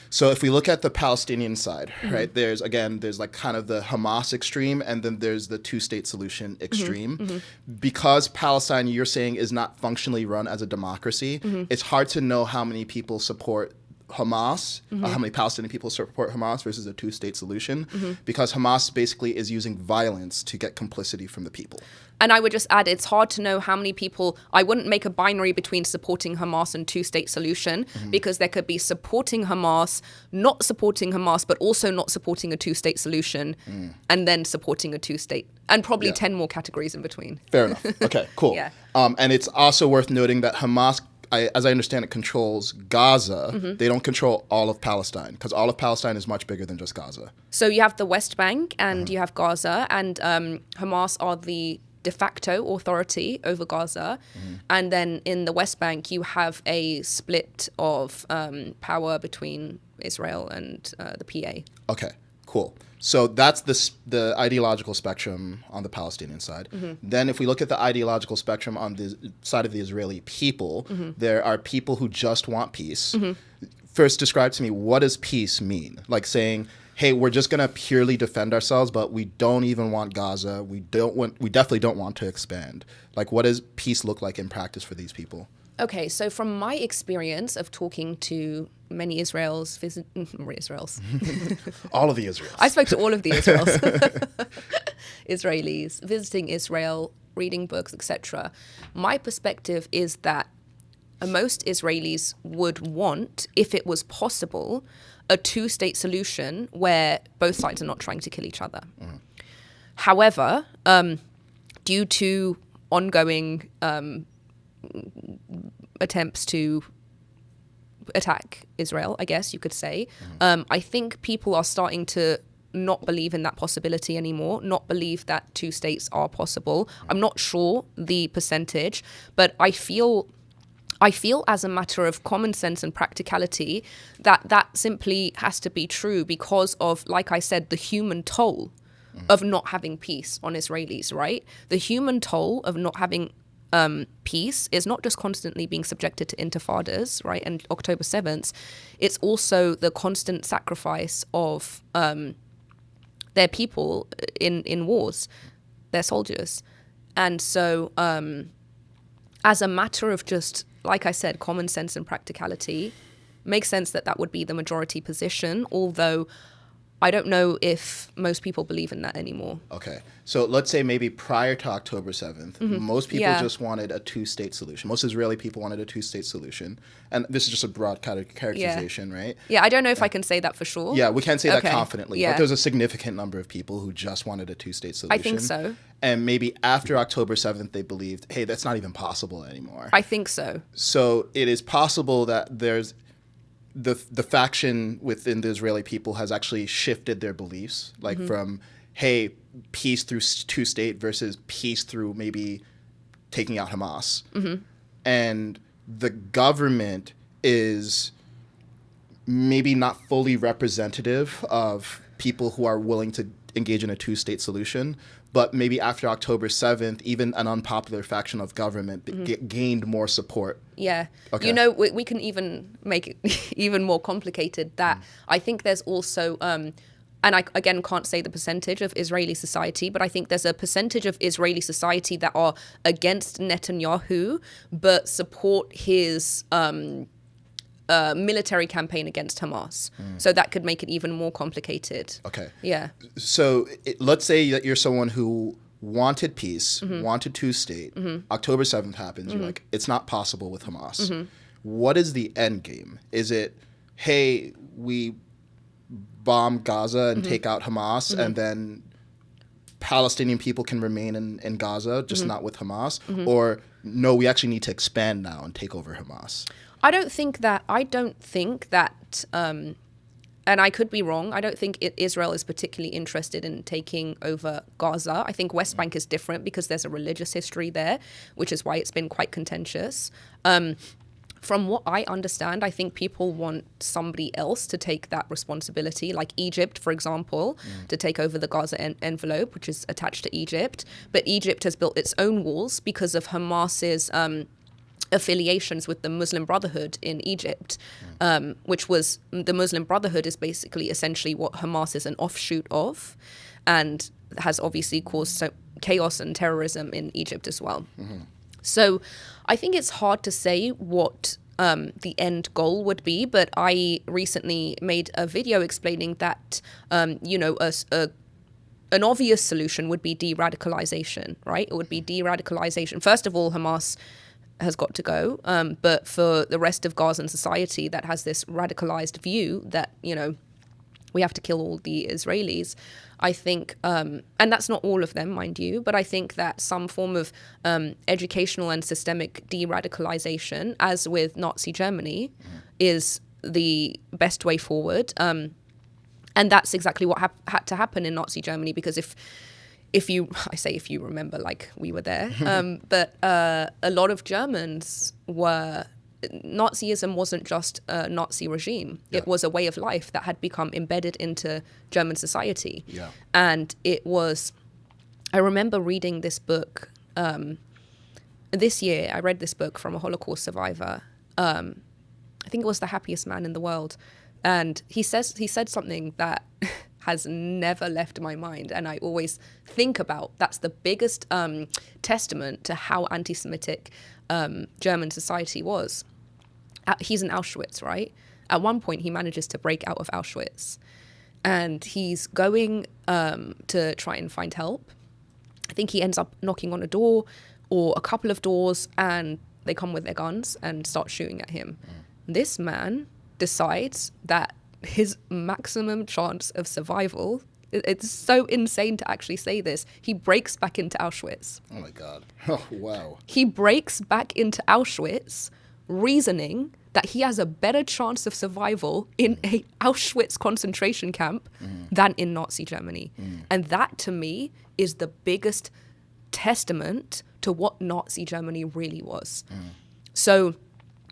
So if we look at the Palestinian side, right, there's like kind of the Hamas extreme, and then there's the two-state solution extreme. Because Palestine, you're saying, is not functionally run as a democracy, it's hard to know how many people support Hamas, how many Palestinian people support Hamas versus a two-state solution, because Hamas basically is using violence to get complicity from the people. And I would just add, it's hard to know how many people, I wouldn't make a binary between supporting Hamas and two-state solution, because there could be supporting Hamas, not supporting Hamas, but also not supporting a two-state solution, and then supporting a two-state, and probably 10 more categories in between. Fair enough. Okay, cool. Yeah. And it's also worth noting that Hamas, as I understand it, controls Gaza. They don't control all of Palestine, because all of Palestine is much bigger than just Gaza. So you have the West Bank and you have Gaza, and Hamas are the de facto authority over Gaza. And then in the West Bank, you have a split of power between Israel and the PA. Okay, cool. So that's the ideological spectrum on the Palestinian side. Then if we look at the ideological spectrum on the side of the Israeli people, there are people who just want peace. First, describe to me, what does peace mean? Like saying, hey, we're just going to purely defend ourselves, but we don't even want Gaza. We definitely don't want to expand. Like, what does peace look like in practice for these people? Okay, so from my experience of talking to many Israels, All of the Israels. I spoke to all of the Israels, Israelis, visiting Israel, reading books, etc. My perspective is that most Israelis would want, if it was possible, a two-state solution where both sides are not trying to kill each other. However, due to ongoing attempts to attack Israel, I guess you could say, I think people are starting to not believe in that possibility anymore, not believe that two states are possible. I'm not sure the percentage, but I feel as a matter of common sense and practicality that simply has to be true because of, like I said, the human toll of not having peace on Israelis, right? The human toll of not having peace is not just constantly being subjected to intifadas, right, and October 7th. It's also the constant sacrifice of their people in wars, their soldiers. And so as a matter of just, like I said, common sense and practicality, makes sense that would be the majority position, although I don't know if most people believe in that anymore. Okay. So let's say maybe prior to October 7th, most people just wanted a two-state solution. Most Israeli people wanted a two-state solution. And this is just a broad characterization, right? Yeah, I don't know if I can say that for sure. Yeah, we can't say that confidently. Yeah. But there's a significant number of people who just wanted a two-state solution. I think so. And maybe after October 7th, they believed, hey, that's not even possible anymore. I think so. So it is possible that there's the faction within the Israeli people has actually shifted their beliefs, like from, hey, peace through two-state versus peace through maybe taking out Hamas. And the government is maybe not fully representative of people who are willing to engage in a two-state solution, but maybe after October 7th, even an unpopular faction of government gained more support. Yeah. Okay. You know, we can even make it even more complicated that I think there's also, and I, again, can't say the percentage of Israeli society, but I think there's a percentage of Israeli society that are against Netanyahu, but support his military campaign against Hamas. So that could make it even more complicated. Okay. Yeah. So let's say that you're someone who wanted peace, wanted two-state. October 7th happens. You're like, it's not possible with Hamas. What is the end game? Is it, hey, we bomb Gaza and take out Hamas, and then Palestinian people can remain in Gaza, just not with Hamas? Or no, we actually need to expand now and take over Hamas? I don't think that and I could be wrong. I don't think Israel is particularly interested in taking over Gaza. I think West Bank is different because there's a religious history there, which is why it's been quite contentious. From what I understand, I think people want somebody else to take that responsibility, like Egypt, for example, to take over the Gaza envelope, which is attached to Egypt. But Egypt has built its own walls because of Hamas's affiliations with the Muslim Brotherhood in Egypt, which was, the Muslim Brotherhood is basically essentially what Hamas is an offshoot of, and has obviously caused chaos and terrorism in Egypt as well. So I think it's hard to say what the end goal would be, but I recently made a video explaining that, an obvious solution would be de-radicalization, right? It would be de-radicalization. First of all, Hamas has got to go, but for the rest of Gazan society that has this radicalized view that, we have to kill all the Israelis, I think, and that's not all of them, mind you, but I think that some form of educational and systemic de-radicalization, as with Nazi Germany, is the best way forward. And that's exactly what had to happen in Nazi Germany, because if you remember, like we were there, but a lot of Germans were, Nazism wasn't just a Nazi regime. Yeah. It was a way of life that had become embedded into German society. Yeah. And it was, I remember reading this book, this year, I read this book from a Holocaust survivor. I think it was The Happiest Man in the World. And he said something that has never left my mind, and I always think about. That's the biggest testament to how anti-Semitic German society was. He's in Auschwitz, right? At one point, he manages to break out of Auschwitz, and he's going to try and find help. I think he ends up knocking on a door or a couple of doors, and they come with their guns and start shooting at him. This man decides that his maximum chance of survival, it's so insane to actually say this, he breaks back into Auschwitz. Oh my God. Oh, wow. He breaks back into Auschwitz, reasoning that he has a better chance of survival in a Auschwitz concentration camp than in Nazi Germany. And that, to me, is the biggest testament to what Nazi Germany really was. So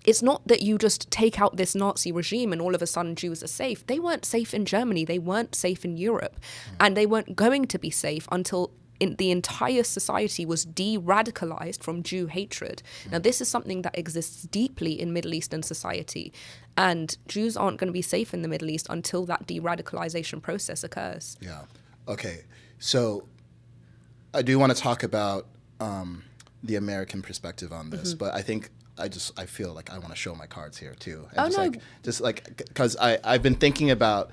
it's not that you just take out this Nazi regime and all of a sudden Jews are safe. They weren't safe in Germany. They weren't safe in Europe. And they weren't going to be safe until the entire society was de-radicalized from Jew hatred. Now, this is something that exists deeply in Middle Eastern society. And Jews aren't going to be safe in the Middle East until that de-radicalization process occurs. Yeah. Okay. So I do want to talk about the American perspective on this, but I think I feel like I want to show my cards here too. And because I've been thinking about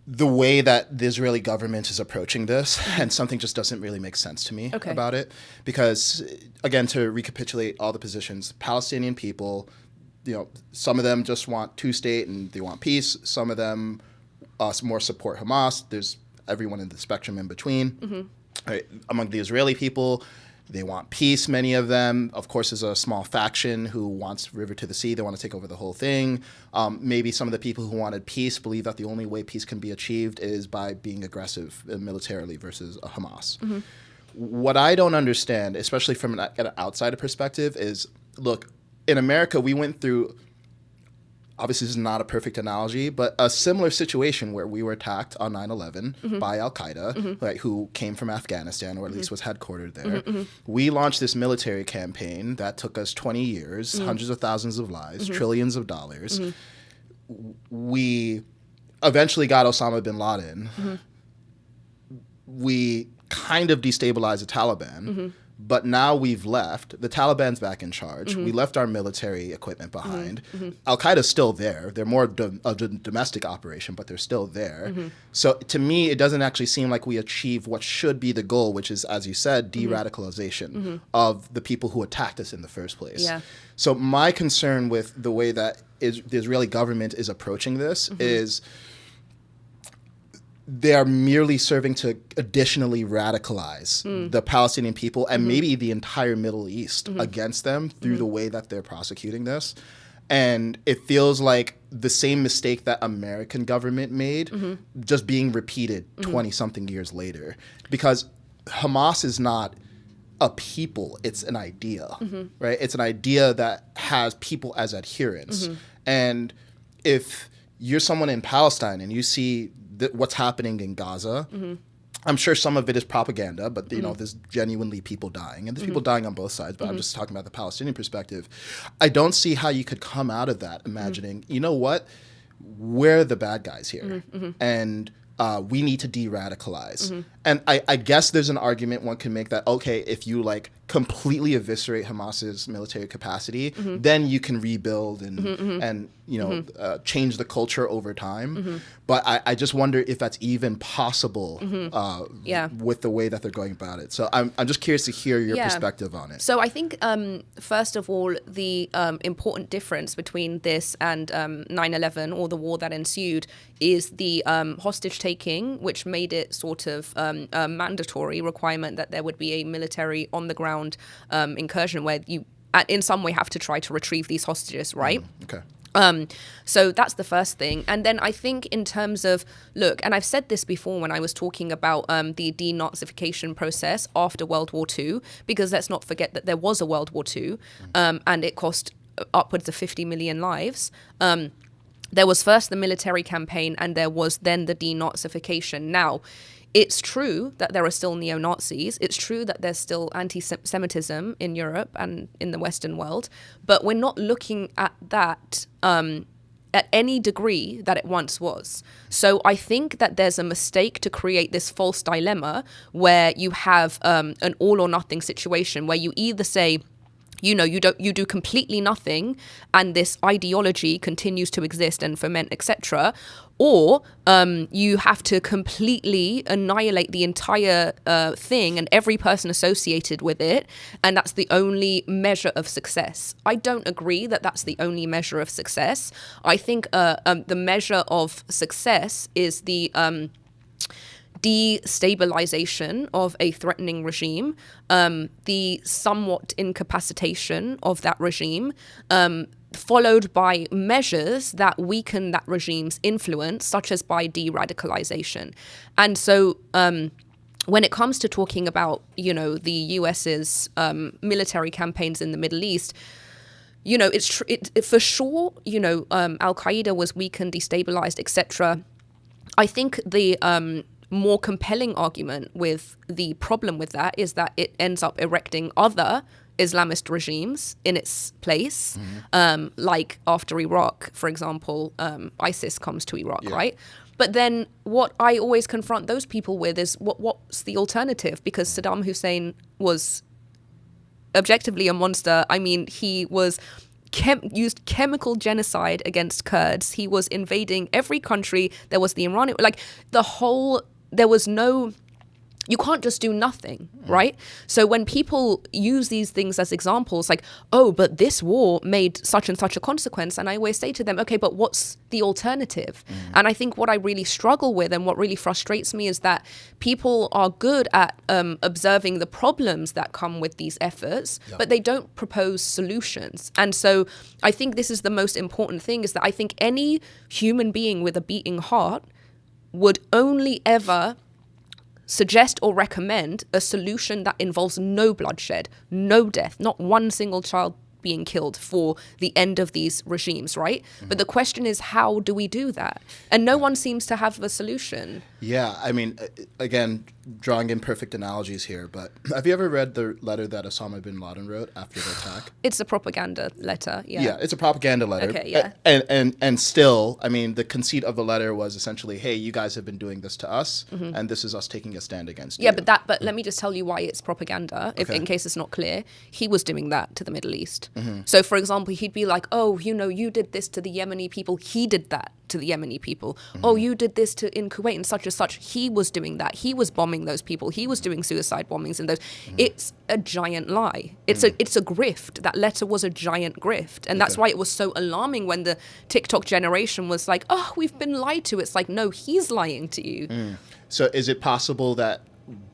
the way that the Israeli government is approaching this, and something just doesn't really make sense to me about it. Because, again, to recapitulate all the positions, Palestinian people, some of them just want two-state and they want peace. Some of them more support Hamas. There's everyone in the spectrum in between. Right? Among the Israeli people, they want peace, many of them. Of course, there's a small faction who wants river to the sea. They want to take over the whole thing. Maybe some of the people who wanted peace believe that the only way peace can be achieved is by being aggressive militarily versus Hamas. What I don't understand, especially from an outsider perspective, is, look, in America, we went through, obviously this is not a perfect analogy, but a similar situation where we were attacked on 9/11 by Al-Qaeda, right, who came from Afghanistan, or at least was headquartered there. We launched this military campaign that took us 20 years, hundreds of thousands of lives, trillions of dollars. We eventually got Osama bin Laden. We kind of destabilized the Taliban. But now we've left. The Taliban's back in charge. We left our military equipment behind. Al-Qaeda's still there. They're more of a domestic operation, but they're still there. So to me, it doesn't actually seem like we achieve what should be the goal, which is, as you said, de-radicalization of the people who attacked us in the first place. Yeah. So my concern with the way that the Israeli government is approaching this is they are merely serving to additionally radicalize the Palestinian people and maybe the entire Middle East against them through the way that they're prosecuting this. And it feels like the same mistake that American government made just being repeated 20-something years later. Because Hamas is not a people, it's an idea, right? It's an idea that has people as adherents. And if you're someone in Palestine and you see what's happening in Gaza, I'm sure some of it is propaganda, but there's genuinely people dying, and there's people dying on both sides. But I'm just talking about the Palestinian perspective. I don't see how you could come out of that imagining, you know what, we're the bad guys here, and we need to de-radicalize. And I guess there's an argument one can make that, okay, if you like completely eviscerate Hamas's military capacity, then you can rebuild and change the culture over time. But I just wonder if that's even possible with the way that they're going about it. So I'm just curious to hear your perspective on it. So I think, first of all, the important difference between this and 9/11 or the war that ensued is the hostage taking, which made it sort of a mandatory requirement that there would be a military on the ground incursion where you in some way have to try to retrieve these hostages, right? Okay. So that's the first thing. And then I think in terms of, look, and I've said this before when I was talking about the denazification process after World War II, because let's not forget that there was a World War II and it cost upwards of 50 million lives. There was first the military campaign and there was then the denazification. Now, it's true that there are still neo-Nazis. It's true that there's still anti-Semitism in Europe and in the Western world. But we're not looking at that at any degree that it once was. So I think that there's a mistake to create this false dilemma where you have an all or nothing situation where you either say, you do completely nothing and this ideology continues to exist and ferment, etc., or you have to completely annihilate the entire thing and every person associated with it, and that's the only measure of success. I don't agree that that's the only measure of success. I think the measure of success is the destabilization of a threatening regime, the somewhat incapacitation of that regime, followed by measures that weaken that regime's influence, such as by de-radicalization. And so when it comes to talking about, the US's military campaigns in the Middle East, it's for sure, Al-Qaeda was weakened, destabilized, etc. I think the more compelling argument with the problem with that is that it ends up erecting other Islamist regimes in its place, like after Iraq, for example, ISIS comes to Iraq, right? But then what I always confront those people with is what's the alternative? Because Saddam Hussein was objectively a monster. I mean, he was used chemical genocide against Kurds. He was invading every country. There was the Iranian, there was no, you can't just do nothing, right? So when people use these things as examples, like, oh, but this war made such and such a consequence, and I always say to them, okay, but what's the alternative? And I think what I really struggle with and what really frustrates me is that people are good at observing the problems that come with these efforts, but they don't propose solutions. And so I think this is the most important thing, is that I think any human being with a beating heart would only ever suggest or recommend a solution that involves no bloodshed, no death, not one single child being killed for the end of these regimes, right? But the question is, how do we do that? And no one seems to have a solution. Yeah, I mean, again, drawing imperfect analogies here, but have you ever read the letter that Osama bin Laden wrote after the attack? It's a propaganda letter, Yeah, it's a propaganda letter. Okay, yeah. And still, I mean, the conceit of the letter was essentially, hey, you guys have been doing this to us, and this is us taking a stand against you. Yeah, but let me just tell you why it's propaganda, in case it's not clear. He was doing that to the Middle East. So, for example, he'd be like, oh, you did this to the Yemeni people. He did that to the Yemeni people. Oh, you did this in Kuwait and such. He was doing that. He was bombing those people. He was doing suicide bombings and those. It's a giant lie. It's a grift. That letter was a giant grift. And that's why it was so alarming when the TikTok generation was like, oh, we've been lied to. It's like, no, he's lying to you. So is it possible that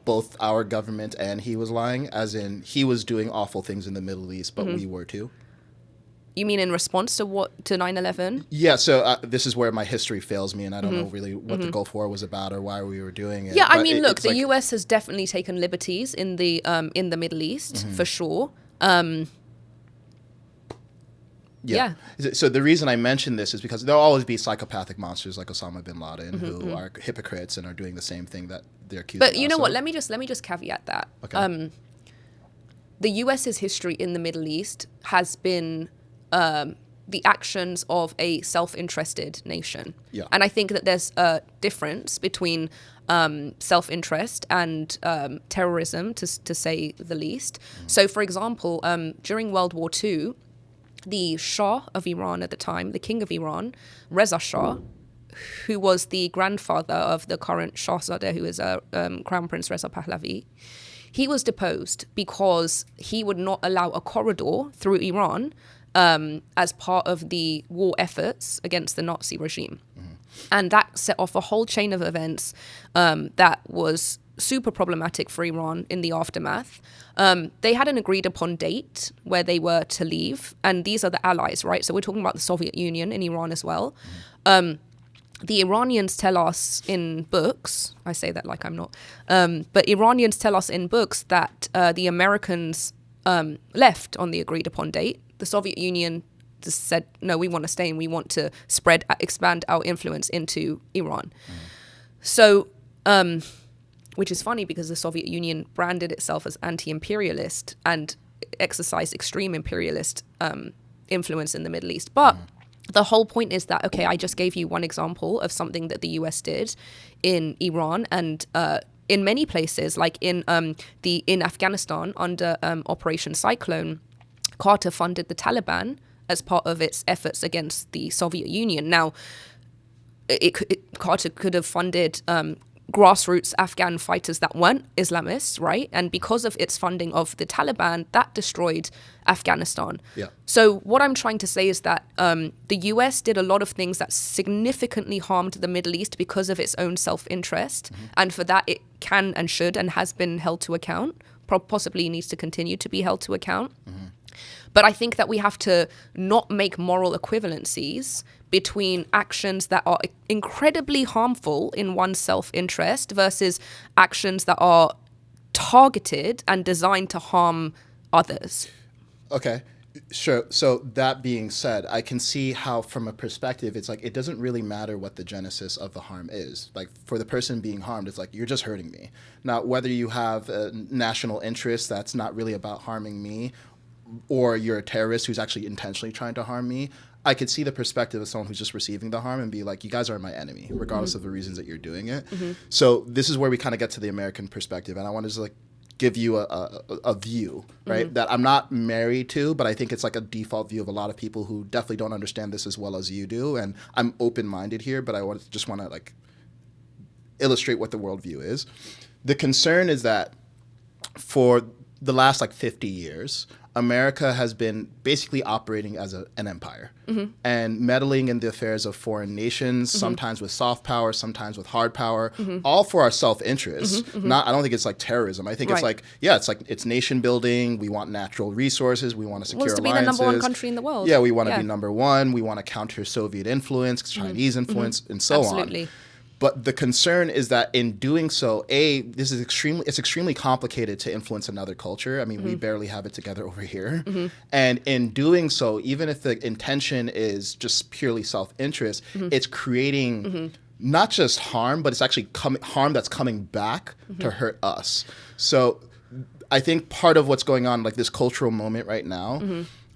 both our government and he was lying, as in he was doing awful things in the Middle East, but we were too? You mean in response to what, to 9/11? Yeah, so this is where my history fails me, and I don't know really what the Gulf War was about or why we were doing it. Yeah, I But mean, look, it's the like, US has definitely taken liberties in the Middle East, for sure. Yeah. So the reason I mention this is because there'll always be psychopathic monsters like Osama bin Laden who are hypocrites and are doing the same thing that they're accusing But you know us what? of. Let me just caveat that. Okay. The US's history in the Middle East has been the actions of a self-interested nation. Yeah. And I think that there's a difference between self-interest and terrorism, to say the least. So, for example, during World War II, the Shah of Iran at the time, the King of Iran, Reza Shah, who was the grandfather of the current Shahzadeh, who is Crown Prince Reza Pahlavi, he was deposed because he would not allow a corridor through Iran as part of the war efforts against the Nazi regime. And that set off a whole chain of events that was super problematic for Iran in the aftermath. They had an agreed upon date where they were to leave, and these are the allies, right? So we're talking about the Soviet Union in Iran as well. The Iranians tell us in books, I say that like I'm not, but Iranians tell us in books that the Americans left on the agreed upon date. The Soviet Union just said, no, we want to stay and we want to expand our influence into Iran. So, which is funny because the Soviet Union branded itself as anti-imperialist and exercised extreme imperialist influence in the Middle East. But the whole point is that, okay, I just gave you one example of something that the US did in Iran and in many places, like in Afghanistan under Operation Cyclone, Carter funded the Taliban as part of its efforts against the Soviet Union. Now, Carter could have funded grassroots Afghan fighters that weren't Islamists, right? And because of its funding of the Taliban, that destroyed Afghanistan. Yeah. So what I'm trying to say is that the US did a lot of things that significantly harmed the Middle East because of its own self-interest. And for that, it can and should and has been held to account, possibly needs to continue to be held to account. But I think that we have to not make moral equivalencies between actions that are incredibly harmful in one's self-interest versus actions that are targeted and designed to harm others. Okay, sure. So that being said, I can see how from a perspective, it's like it doesn't really matter what the genesis of the harm is. Like for the person being harmed, it's like, you're just hurting me. Now, whether you have a national interest that's not really about harming me, or you're a terrorist who's actually intentionally trying to harm me, I could see the perspective of someone who's just receiving the harm and be like, you guys are my enemy, regardless of the reasons that you're doing it. So this is where we kind of get to the American perspective. And I want to just like give you a view, right, that I'm not married to, but I think it's like a default view of a lot of people who definitely don't understand this as well as you do. And I'm open-minded here, but I just want to like illustrate what the worldview is. The concern is that for the last like 50 years, America has been basically operating as an empire and meddling in the affairs of foreign nations, sometimes with soft power, sometimes with hard power, all for our self-interest. I don't think it's like terrorism. I think it's like, it's nation building. We want natural resources. We want to secure alliances. To be the number one country in the world. Yeah, we want to be number one. We want to counter Soviet influence, Chinese influence, and so Absolutely. on. But the concern is that in doing so, it's extremely complicated to influence another culture. I mean, we barely have it together over here. And in doing so, even if the intention is just purely self-interest, it's creating not just harm, but it's actually harm that's coming back to hurt us. So I think part of what's going on, like this cultural moment right now,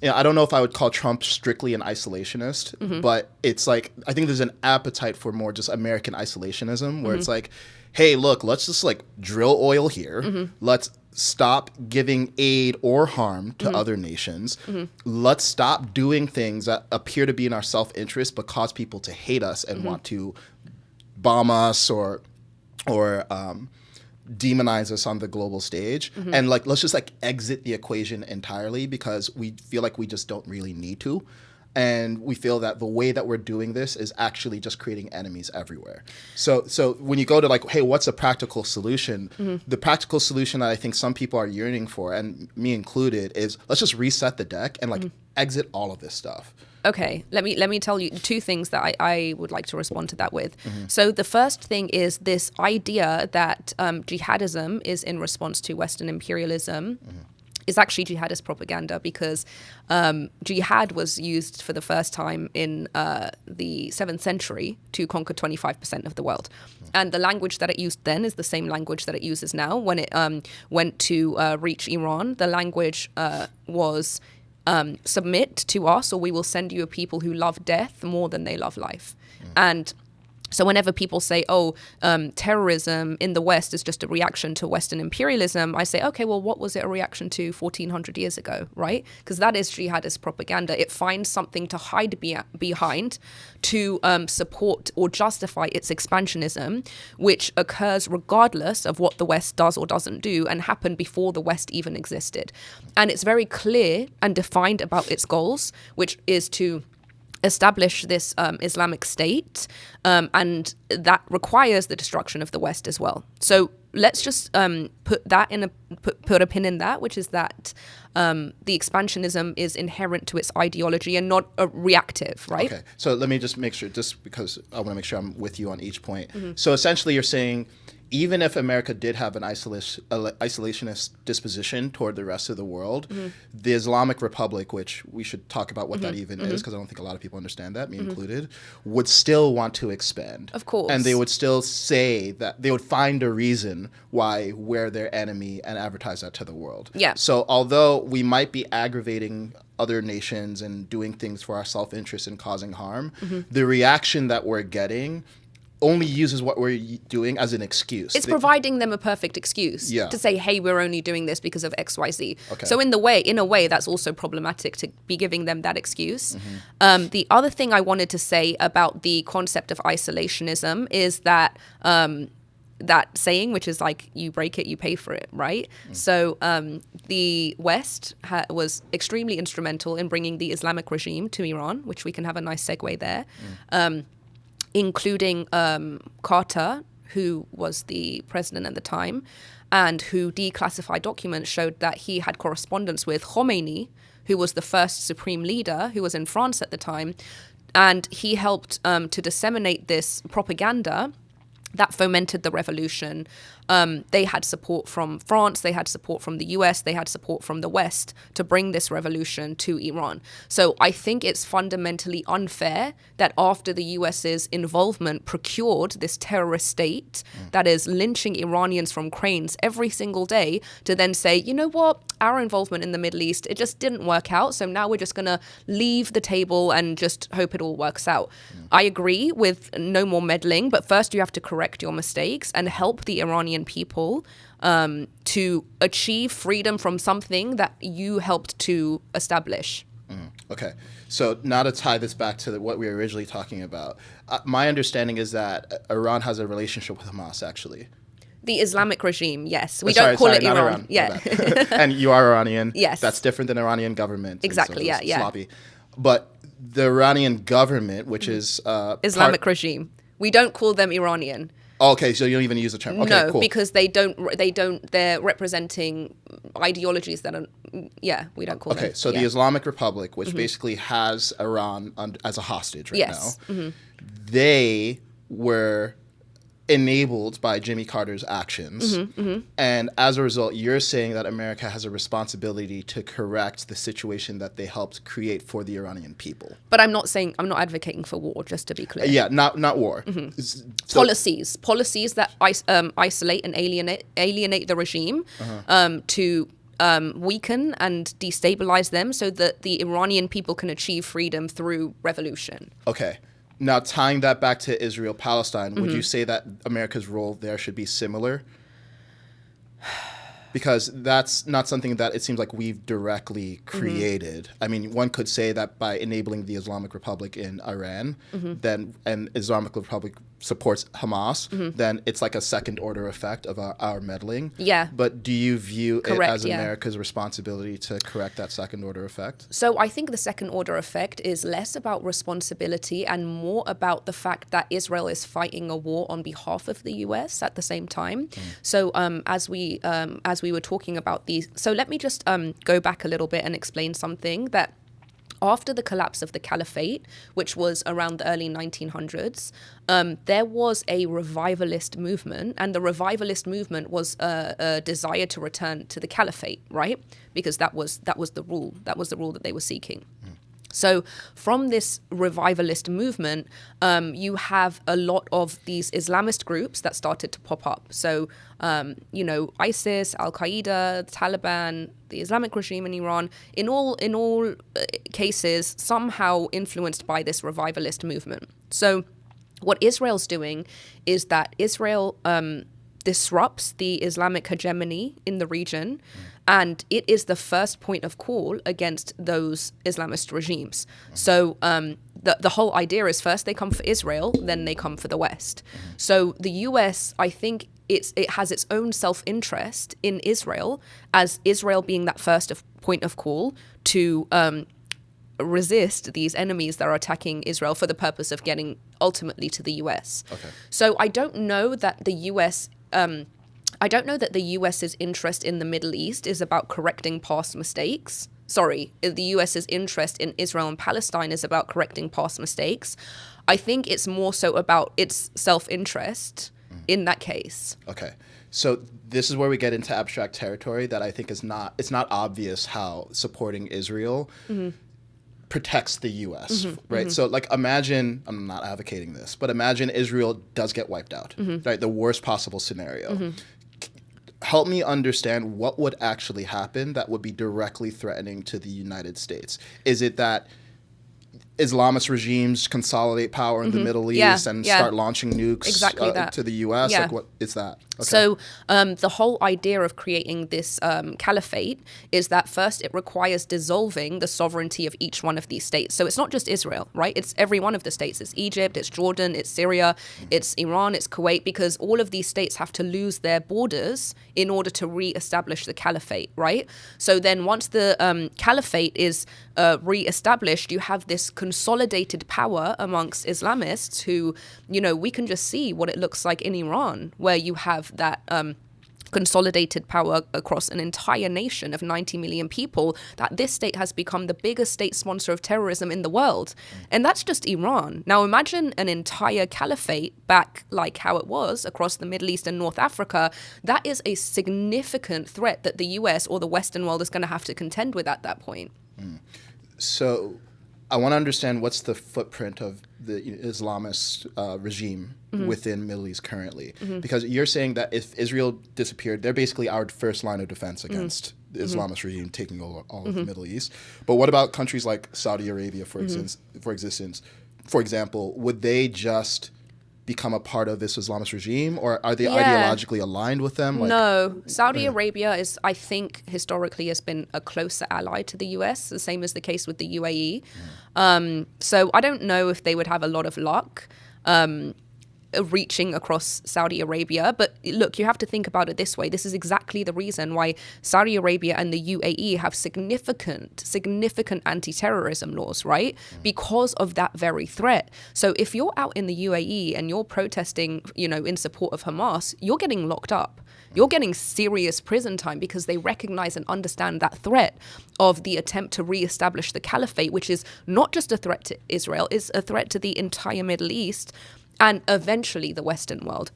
I don't know if I would call Trump strictly an isolationist, but it's like, I think there's an appetite for more just American isolationism where it's like, hey, look, let's just like drill oil here. Let's stop giving aid or harm to other nations. Let's stop doing things that appear to be in our self-interest but cause people to hate us and want to bomb us or demonize us on the global stage, and like let's just like exit the equation entirely because we feel like we just don't really need to. And we feel that the way that we're doing this is actually just creating enemies everywhere. So when you go to like, hey, what's a practical solution? The practical solution that I think some people are yearning for, and me included, is let's just reset the deck and like exit all of this stuff. Okay, let me tell you two things that I would like to respond to that with. So the first thing is this idea that jihadism is in response to Western imperialism. Is actually jihadist propaganda, because jihad was used for the first time in the 7th century to conquer 25% of the world. And the language that it used then is the same language that it uses now. When it went to reach Iran, the language was submit to us, or we will send you a people who love death more than they love life. And so whenever people say, terrorism in the West is just a reaction to Western imperialism, I say, okay, well, what was it a reaction to 1400 years ago, right? Because that is jihadist propaganda. It finds something to hide behind to support or justify its expansionism, which occurs regardless of what the West does or doesn't do and happened before the West even existed. And it's very clear and defined about its goals, which is to establish this Islamic State, and that requires the destruction of the West as well. So let's just put a pin in that, which is that the expansionism is inherent to its ideology and not reactive, right? Okay, so let me just make sure, just because I want to make sure I'm with you on each point. So essentially you're saying, even if America did have an isolationist disposition toward the rest of the world, the Islamic Republic, which we should talk about what that even is, because I don't think a lot of people understand that, me included, would still want to expand. Of course. And they would still say that they would find a reason why we're their enemy and advertise that to the world. Yeah. So although we might be aggravating other nations and doing things for our self-interest and causing harm, the reaction that we're getting only uses what we're doing as an excuse. It's providing them a perfect excuse to say, hey, we're only doing this because of X, Y, Z. Okay. So in a way, that's also problematic to be giving them that excuse. The other thing I wanted to say about the concept of isolationism is that that saying, which is like, you break it, you pay for it, right? So the West was extremely instrumental in bringing the Islamic regime to Iran, which we can have a nice segue there. Including Carter, who was the president at the time, and who declassified documents showed that he had correspondence with Khomeini, who was the first supreme leader, who was in France at the time, and he helped to disseminate this propaganda that fomented the revolution. They had support from France, they had support from the US, they had support from the West to bring this revolution to Iran. So I think it's fundamentally unfair that after the US's involvement procured this terrorist state that is lynching Iranians from cranes every single day, to then say, you know what, our involvement in the Middle East, it just didn't work out, so now we're just going to leave the table and just hope it all works out. I agree with no more meddling, but first you have to correct your mistakes and help the Iranian people to achieve freedom from something that you helped to establish. Okay, so now to tie this back to what we were originally talking about, my understanding is that Iran has a relationship with Hamas, actually. The Islamic regime, yes. We don't call it Iran. Yeah. And you are Iranian. Yes. That's different than Iranian government. Exactly, so yeah. Sloppy. But the Iranian government, which is Islamic regime. We don't call them Iranian. Oh, okay, so you don't even use the term. Okay, no, cool. because they're representing ideologies that are, we don't call them. Okay, so the Islamic Republic, which basically has Iran as a hostage right now, they were enabled by Jimmy Carter's actions. And as a result, you're saying that America has a responsibility to correct the situation that they helped create for the Iranian people. But I'm not advocating for war, just to be clear. Yeah, not war. So, policies that isolate and alienate the regime to weaken and destabilize them so that the Iranian people can achieve freedom through revolution. Okay. Now, tying that back to Israel-Palestine, would you say that America's role there should be similar? Because that's not something that it seems like we've directly created. I mean, one could say that by enabling the Islamic Republic in Iran, then an Islamic Republic supports Hamas, then it's like a second order effect of our meddling. Yeah. But do you view Correct, it as yeah. America's responsibility to correct that second order effect? So I think the second order effect is less about responsibility and more about the fact that Israel is fighting a war on behalf of the US at the same time. So as we were talking about these, so let me just go back a little bit and explain something that after the collapse of the caliphate, which was around the early 1900s, there was a revivalist movement, and the revivalist movement was a desire to return to the caliphate, right? Because that was the rule. That was the rule that they were seeking. So from this revivalist movement, you have a lot of these Islamist groups that started to pop up. So, ISIS, Al-Qaeda, Taliban, the Islamic regime in Iran, in all cases, somehow influenced by this revivalist movement. So what Israel's doing is that Israel disrupts the Islamic hegemony in the region, and it is the first point of call against those Islamist regimes. So the whole idea is first they come for Israel, then they come for the West. So the US, I think it has its own self-interest in Israel, as Israel being that first point of call to resist these enemies that are attacking Israel for the purpose of getting ultimately to the US. Okay. So I don't know that the US's interest in the Middle East is about correcting past mistakes. Sorry, the US's interest in Israel and Palestine is about correcting past mistakes. I think it's more so about its self-interest in that case. Okay. So this is where we get into abstract territory that I think it's not obvious how supporting Israel protects the U.S., right? So like imagine, I'm not advocating this, but imagine Israel does get wiped out, right? The worst possible scenario. Help me understand what would actually happen that would be directly threatening to the United States. Is it that Islamist regimes consolidate power in the Middle East and start launching nukes to the U.S.? Yeah. Like what is that? Okay. So the whole idea of creating this caliphate is that first it requires dissolving the sovereignty of each one of these states. So it's not just Israel, right? It's every one of the states. It's Egypt, it's Jordan, it's Syria, it's Iran, it's Kuwait, because all of these states have to lose their borders in order to re-establish the caliphate, right? So then once the caliphate is re-established, you have this consolidated power amongst Islamists who, we can just see what it looks like in Iran, where you have that consolidated power across an entire nation of 90 million people, that this state has become the biggest state sponsor of terrorism in the world. And that's just Iran. Now imagine an entire caliphate back like how it was across the Middle East and North Africa. That is a significant threat that the US or the Western world is going to have to contend with at that point. So I want to understand what's the footprint of the Islamist regime within Middle East currently. Because you're saying that if Israel disappeared, they're basically our first line of defense against the Islamist regime taking over all of the Middle East. But what about countries like Saudi Arabia, for example, would they just become a part of this Islamist regime, or are they ideologically aligned with them? No. Saudi Arabia is, I think, historically has been a closer ally to the US, the same as the case with the UAE. So I don't know if they would have a lot of luck reaching across Saudi Arabia. But look, you have to think about it this way. This is exactly the reason why Saudi Arabia and the UAE have significant anti-terrorism laws, right? Because of that very threat. So if you're out in the UAE and you're protesting, in support of Hamas, you're getting locked up. You're getting serious prison time because they recognize and understand that threat of the attempt to reestablish the caliphate, which is not just a threat to Israel, it's a threat to the entire Middle East and eventually the Western world.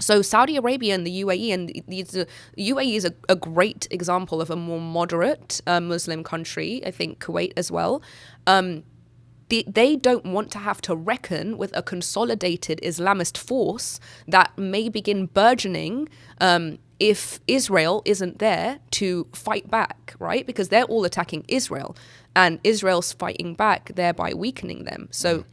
So Saudi Arabia and the UAE, and the UAE is a great example of a more moderate Muslim country, I think Kuwait as well. They don't want to have to reckon with a consolidated Islamist force that may begin burgeoning if Israel isn't there to fight back, right? Because they're all attacking Israel, and Israel's fighting back, thereby weakening them. So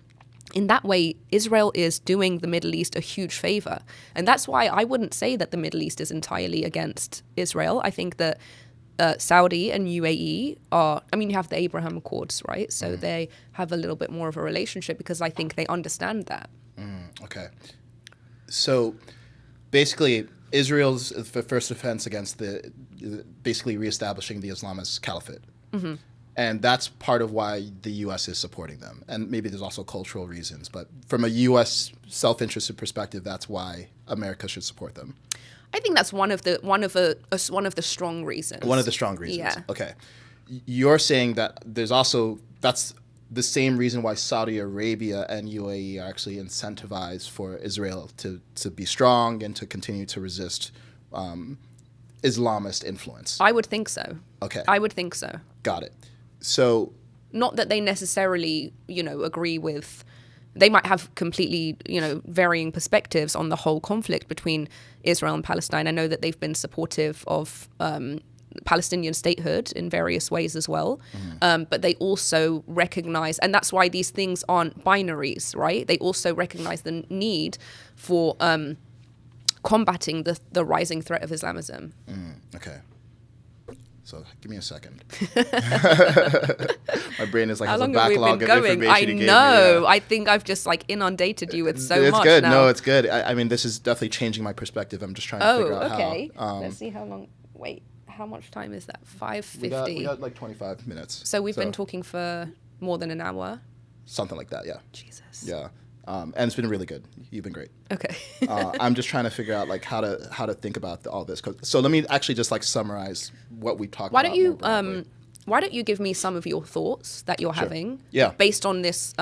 in that way, Israel is doing the Middle East a huge favor. And that's why I wouldn't say that the Middle East is entirely against Israel. I think that Saudi and UAE you have the Abraham Accords, right? So they have a little bit more of a relationship because I think they understand that. Okay. So basically, Israel's the first offense against basically reestablishing the Islamist caliphate. And that's part of why the U.S. is supporting them. And maybe there's also cultural reasons. But from a U.S. self-interested perspective, that's why America should support them. I think that's one of the strong reasons. One of the strong reasons. Yeah. Okay. You're saying that that's the same reason why Saudi Arabia and UAE are actually incentivized for Israel to be strong and to continue to resist Islamist influence. I would think so. Okay. I would think so. Got it. So, not that they necessarily, agree with. They might have completely, varying perspectives on the whole conflict between Israel and Palestine. I know that they've been supportive of Palestinian statehood in various ways as well. But they also recognize, and that's why these things aren't binaries, right? They also recognize the need for combating the rising threat of Islamism. Okay. So give me a second. My brain is like has a backlog of information. I know. I think I've just inundated you with so much. It's good. Now. No, it's good. I mean, this is definitely changing my perspective. I'm just trying to figure out okay. how. Let's see how long. Wait, how much time is that? 5:50. We got like 25 minutes. So we've been talking for more than an hour. Something like that. Yeah. Jesus. Yeah. And it's been really good. You've been great. Okay. I'm just trying to figure out how to think about all this. So let me actually just summarize what we talked about. Why don't you give me some of your thoughts that you're having? Yeah. Based on this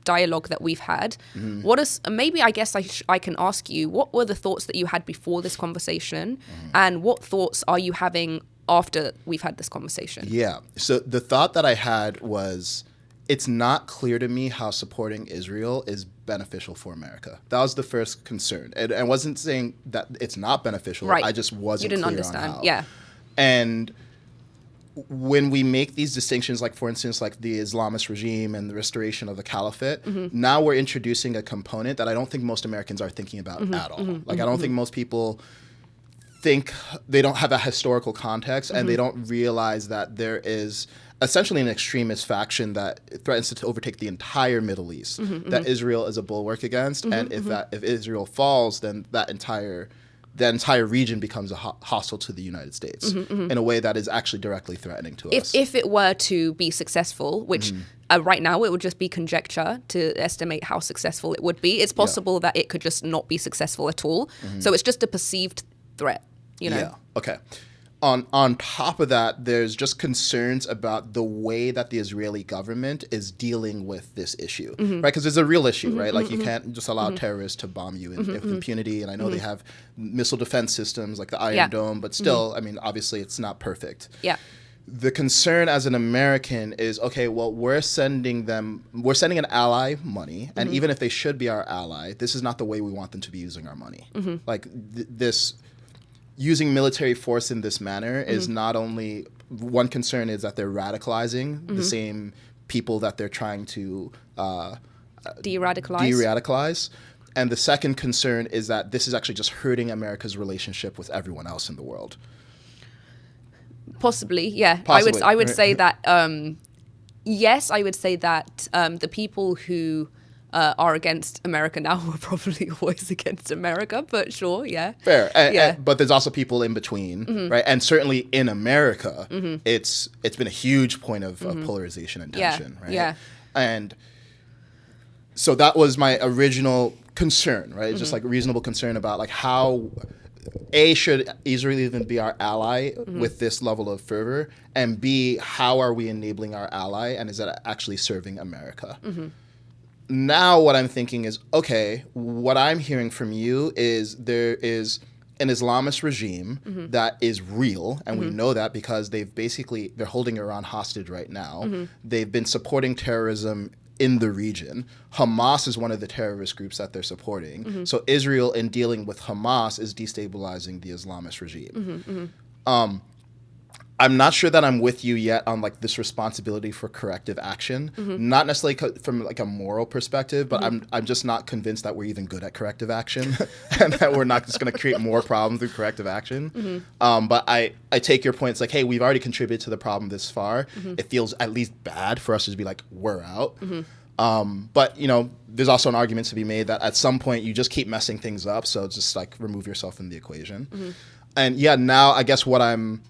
dialogue that we've had. What is maybe I guess I can ask you, what were the thoughts that you had before this conversation, and what thoughts are you having after we've had this conversation? Yeah. So the thought that I had was, it's not clear to me how supporting Israel is beneficial for America. That was the first concern. And I wasn't saying that it's not beneficial. Right. I just wasn't clear understand. on how. Yeah. And when we make these distinctions, for instance, the Islamist regime and the restoration of the caliphate, now we're introducing a component that I don't think most Americans are thinking about at all. I don't think most people think, they don't have a historical context, and they don't realize that there is essentially an extremist faction that threatens to overtake the entire Middle East, that Israel is a bulwark against, and if Israel falls, then that entire region becomes hostile to the United States in a way that is actually directly threatening to us. If it were to be successful, which right now it would just be conjecture to estimate how successful it would be, it's possible that it could just not be successful at all. So it's just a perceived threat, Yeah, okay. On top of that, there's just concerns about the way that the Israeli government is dealing with this issue, right? Because it's a real issue, right? You can't just allow terrorists to bomb you with impunity. And I know they have missile defense systems like the Iron Dome, but still, I mean, obviously it's not perfect. Yeah. The concern as an American is, okay, well, we're sending an ally money, and even if they should be our ally, this is not the way we want them to be using our money. This using military force in this manner is not only, one concern is that they're radicalizing the same people that they're trying to de-radicalize. And the second concern is that this is actually just hurting America's relationship with everyone else in the world. Possibly, yeah. Possibly, I would right? say that, yes, I would say that the people who are against America now were probably always against America, but sure, yeah. Fair. But there's also people in between, right? And certainly in America, it's been a huge point of polarization and tension, right? Yeah. And so that was my original concern, right? Just reasonable concern about how should Israel even be our ally with this level of fervor, and B, how are we enabling our ally, and is that actually serving America? Now what I'm thinking is, okay, what I'm hearing from you is there is an Islamist regime that is real, and we know that because they're holding Iran hostage right now. They've been supporting terrorism in the region. Hamas is one of the terrorist groups that they're supporting. So Israel, in dealing with Hamas, is destabilizing the Islamist regime. I'm not sure that I'm with you yet on this responsibility for corrective action. Not necessarily from a moral perspective, but I'm just not convinced that we're even good at corrective action, and that we're not just going to create more problems through corrective action. But I take your point. It's hey, we've already contributed to the problem this far. It feels at least bad for us to be we're out. But, there's also an argument to be made that at some point you just keep messing things up. So just like remove yourself from the equation. Mm-hmm. And now I guess and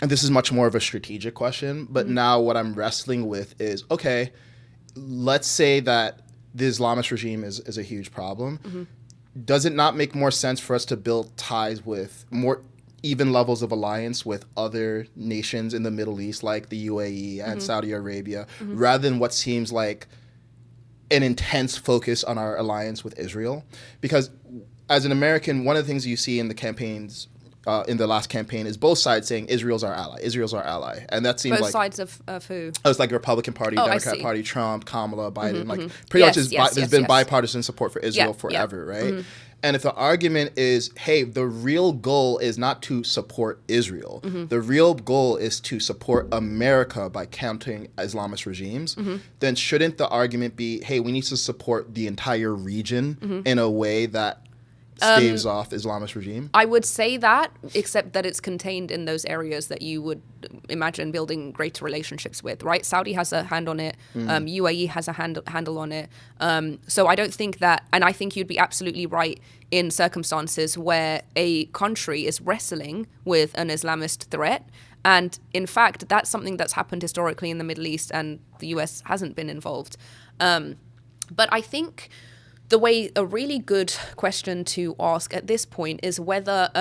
this is much more of a strategic question, but now what I'm wrestling with is, okay, let's say that the Islamist regime is a huge problem. Mm-hmm. Does it not make more sense for us to build ties with more even levels of alliance with other nations in the Middle East, like the UAE and Saudi Arabia, rather than what seems like an intense focus on our alliance with Israel? Because as an American, one of the things you see in the campaigns, in the last campaign, is both sides saying Israel's our ally. Israel's our ally. And that seems both like... sides of who? It was like Republican Party, Democrat Party, Trump, Kamala, Biden. Pretty much there's been bipartisan support for Israel forever, right? Mm-hmm. And if the argument is, hey, the real goal is not to support Israel. Mm-hmm. The real goal is to support America by countering Islamist regimes, then shouldn't the argument be, hey, we need to support the entire region in a way that staves off Islamist regime? I would say that, except that it's contained in those areas that you would imagine building greater relationships with, right? Saudi has a hand on it. UAE has a handle on it. So I don't think that, and I think you'd be absolutely right in circumstances where a country is wrestling with an Islamist threat. And in fact, that's something that's happened historically in the Middle East, and the US hasn't been involved. But I think a really good question to ask at this point is whether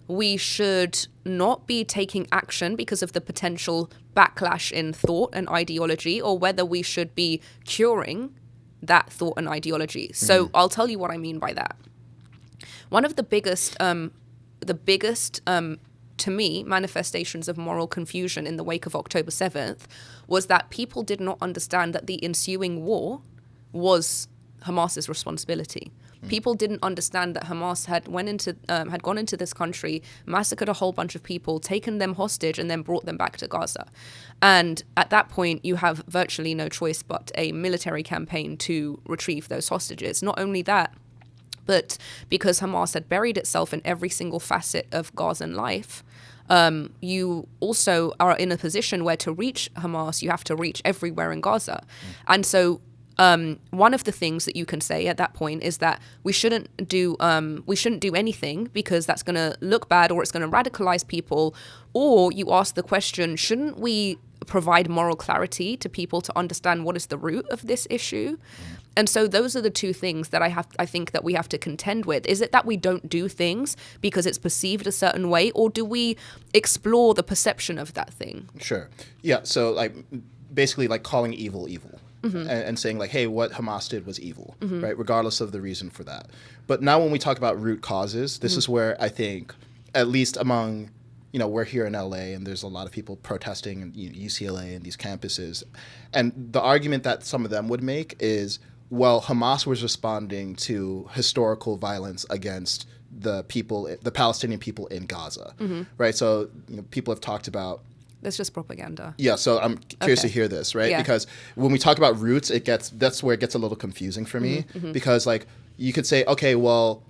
we should not be taking action because of the potential backlash in thought and ideology, or whether we should be curing that thought and ideology. So I'll tell you what I mean by that. One of the biggest, to me, manifestations of moral confusion in the wake of October 7th was that people did not understand that the ensuing war was Hamas's responsibility. People didn't understand that Hamas had gone into this country, massacred a whole bunch of people, taken them hostage, and then brought them back to Gaza. And at that point, you have virtually no choice but a military campaign to retrieve those hostages. Not only that, but because Hamas had buried itself in every single facet of Gazan life, you also are in a position where to reach Hamas, you have to reach everywhere in Gaza. And so one of the things that you can say at that point is that we shouldn't do anything because that's going to look bad, or it's going to radicalize people. Or you ask the question, shouldn't we provide moral clarity to people to understand what is the root of this issue? And so those are the two things that I think that we have to contend with. Is it that we don't do things because it's perceived a certain way, or do we explore the perception of that thing? Sure. Yeah. So basically calling evil evil. And saying hey, what Hamas did was evil, right? Regardless of the reason for that. But now when we talk about root causes, this is where I think, at least among, we're here in LA and there's a lot of people protesting in UCLA and these campuses. And the argument that some of them would make is, well, Hamas was responding to historical violence against the Palestinian people in Gaza, right? So people have talked about. That's just propaganda. Yeah, so I'm curious to hear this, right? Yeah. Because when we talk about roots, that's where it gets a little confusing for me. Because you could say, okay, well,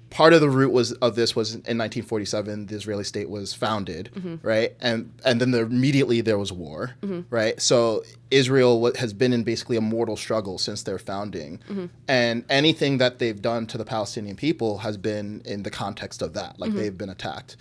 part of the root of this was in 1947, the Israeli state was founded, right? And then immediately there was war, right? So Israel has been in basically a mortal struggle since their founding. And anything that they've done to the Palestinian people has been in the context of that, they've been attacked.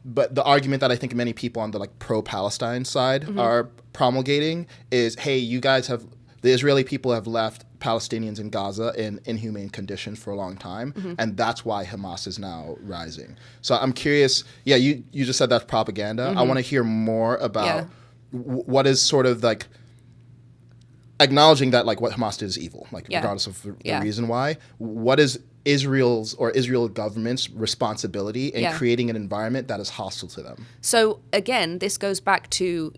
But the argument that I think many people on the pro-Palestine side are promulgating is, hey, the Israeli people have left Palestinians in Gaza in inhumane conditions for a long time, and that's why Hamas is now rising. So I'm curious, you just said that's propaganda. I want to hear more about what is sort of acknowledging that what Hamas did is evil, regardless of the reason why. What is Israel's or Israel government's responsibility in creating an environment that is hostile to them? So again, this goes back to,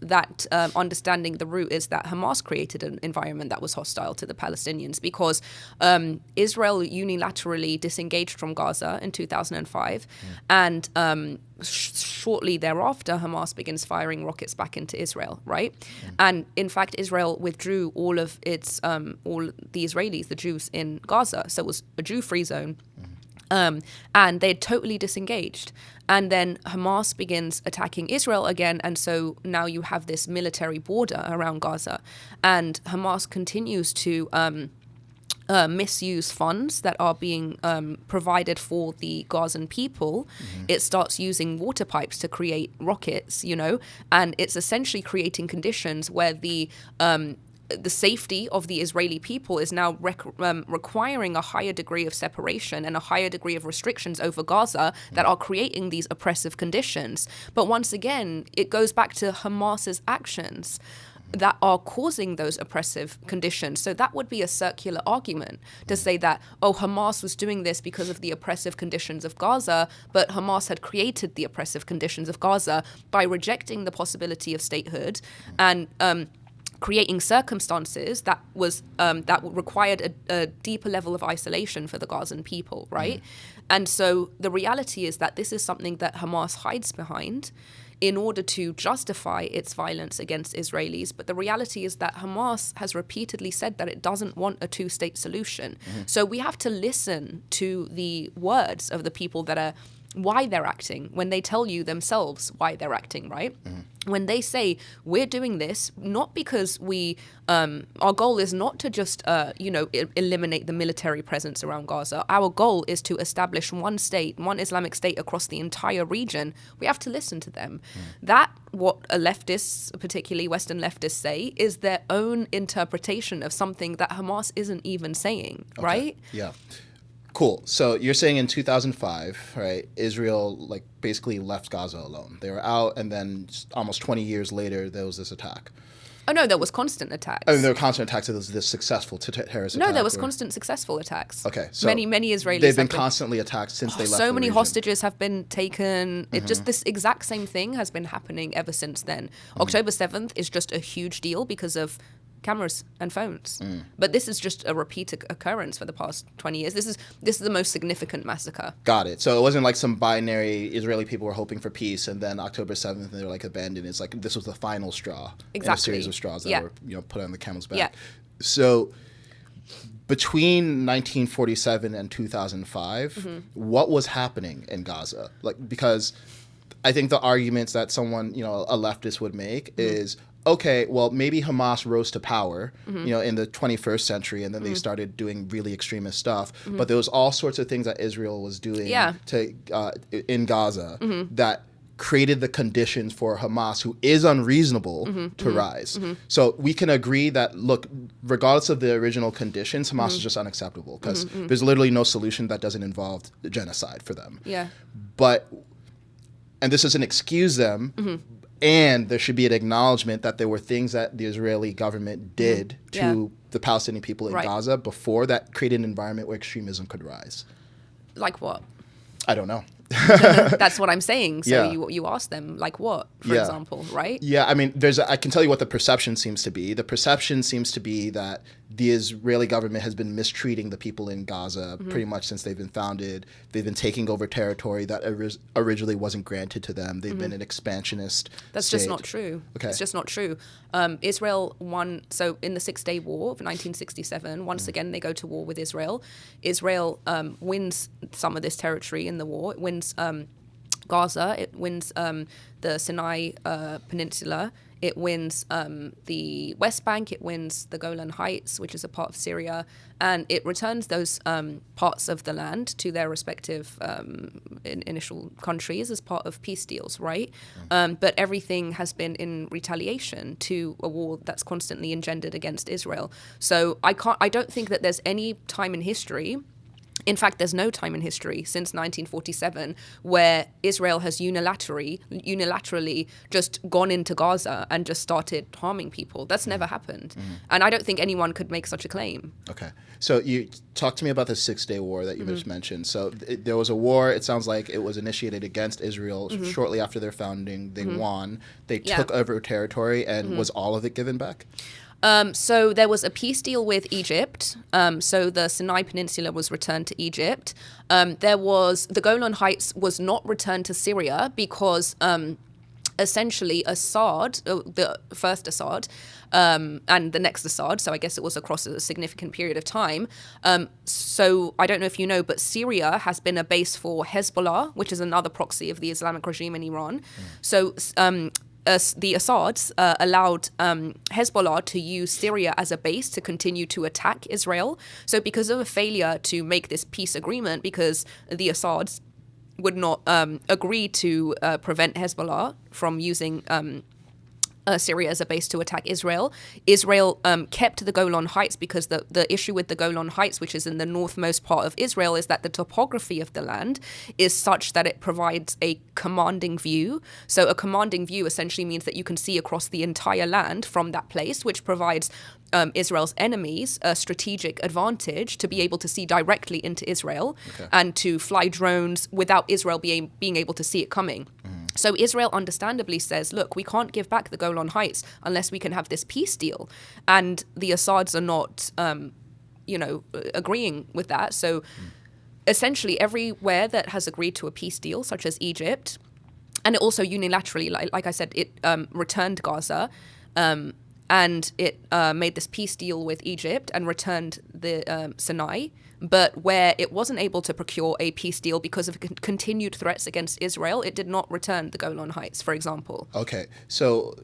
that understanding the root is that Hamas created an environment that was hostile to the Palestinians because Israel unilaterally disengaged from Gaza in 2005 and shortly thereafter, Hamas begins firing rockets back into Israel, right? And in fact, Israel withdrew all of its, all the Israelis, the Jews in Gaza. So it was a Jew-free zone. And they're totally disengaged. And then Hamas begins attacking Israel again. And so now you have this military border around Gaza. And Hamas continues to misuse funds that are being provided for the Gazan people. It starts using water pipes to create rockets, and it's essentially creating conditions where the safety of the Israeli people is now requiring a higher degree of separation and a higher degree of restrictions over Gaza that are creating these oppressive conditions. But once again, it goes back to Hamas's actions that are causing those oppressive conditions. So that would be a circular argument to say that, Hamas was doing this because of the oppressive conditions of Gaza, but Hamas had created the oppressive conditions of Gaza by rejecting the possibility of statehood and creating circumstances that required a deeper level of isolation for the Gazan people, right? And so the reality is that this is something that Hamas hides behind in order to justify its violence against Israelis. But the reality is that Hamas has repeatedly said that it doesn't want a two-state solution. So we have to listen to the words of the people that are why they're acting, when they tell you themselves why they're acting, right? When they say, we're doing this, not because our goal is not to just, eliminate the military presence around Gaza. Our goal is to establish one state, one Islamic state across the entire region. We have to listen to them. That, what leftists, particularly Western leftists, say, is their own interpretation of something that Hamas isn't even saying, right? Yeah. Cool. So you're saying in 2005, right, Israel basically left Gaza alone. They were out, and then almost 20 years later, there was this attack. Oh, no, there was constant attacks. I mean, there were constant attacks. There was this successful terrorist attack. No, there was constant successful attacks. Okay. So many Israelis. They've been constantly attacked since they left so the many region. hostages have been taken. It just, this exact same thing has been happening ever since then. October 7th is just a huge deal because of cameras and phones. But this is just a repeat occurrence for the past 20 years. This is the most significant massacre. Got it. So it wasn't like some binary Israeli people were hoping for peace, and then October 7th they're abandoned. It's like this was the final straw. Exactly. In a series of straws that were put on the camel's back. Yeah. So between 1947 and 2005, what was happening in Gaza? Because I think the arguments that someone, a leftist would make is, okay, well, maybe Hamas rose to power, in the 21st century, and then they started doing really extremist stuff. But there was all sorts of things that Israel was doing in Gaza that created the conditions for Hamas, who is unreasonable, to rise. So we can agree that, look, regardless of the original conditions, Hamas is just unacceptable because there's literally no solution that doesn't involve genocide for them. Yeah. And this doesn't excuse them, and there should be an acknowledgement that there were things that the Israeli government did to the Palestinian people in Gaza before that created an environment where extremism could rise. Like what? I don't know. That's what I'm saying. So you ask them, like what, for example, right? Yeah, I mean, I can tell you what the perception seems to be. The perception seems to be that the Israeli government has been mistreating the people in Gaza pretty much since they've been founded. They've been taking over territory that originally wasn't granted to them. They've been an expansionist That's state. just not true. Okay. It's just not true. Israel won, so in the Six-Day War of 1967, once again they go to war with Israel. Israel wins some of this territory in the war. It wins Gaza, it wins the Sinai Peninsula, it wins the West Bank, it wins the Golan Heights, which is a part of Syria, and it returns those parts of the land to their respective initial countries as part of peace deals, right? But everything has been in retaliation to a war that's constantly engendered against Israel. So I don't think that there's any time in history. In fact, there's no time in history since 1947 where Israel has unilaterally just gone into Gaza and just started harming people. That's never happened. And I don't think anyone could make such a claim. Okay. So you talked to me about the Six-Day War that you just mentioned. So there was a war. It sounds like it was initiated against Israel shortly after their founding. They won. They took over territory, and was all of it given back? So there was a peace deal with Egypt. So the Sinai Peninsula was returned to Egypt. The Golan Heights was not returned to Syria because essentially Assad, the first Assad, and the next Assad, so I guess it was across a significant period of time. So I don't know if you know, but Syria has been a base for Hezbollah, which is another proxy of the Islamic regime in Iran. So the Assads allowed Hezbollah to use Syria as a base to continue to attack Israel. So because of a failure to make this peace agreement, because the Assads would not agree to prevent Hezbollah from using Syria as a base to attack Israel. Israel kept the Golan Heights because the issue with the Golan Heights, which is in the northmost part of Israel, is that the topography of the land is such that it provides a commanding view. So a commanding view essentially means that you can see across the entire land from that place, which provides Israel's enemies a strategic advantage to be able to see directly into Israel and to fly drones without Israel being able to see it coming. So Israel understandably says, look, we can't give back the Golan Heights unless we can have this peace deal. And the Assads are not, agreeing with that. So essentially everywhere that has agreed to a peace deal, such as Egypt, and it also unilaterally, like I said, it returned Gaza, and it made this peace deal with Egypt and returned the Sinai. But where it wasn't able to procure a peace deal because of continued threats against Israel, it did not return the Golan Heights, for example. Okay, so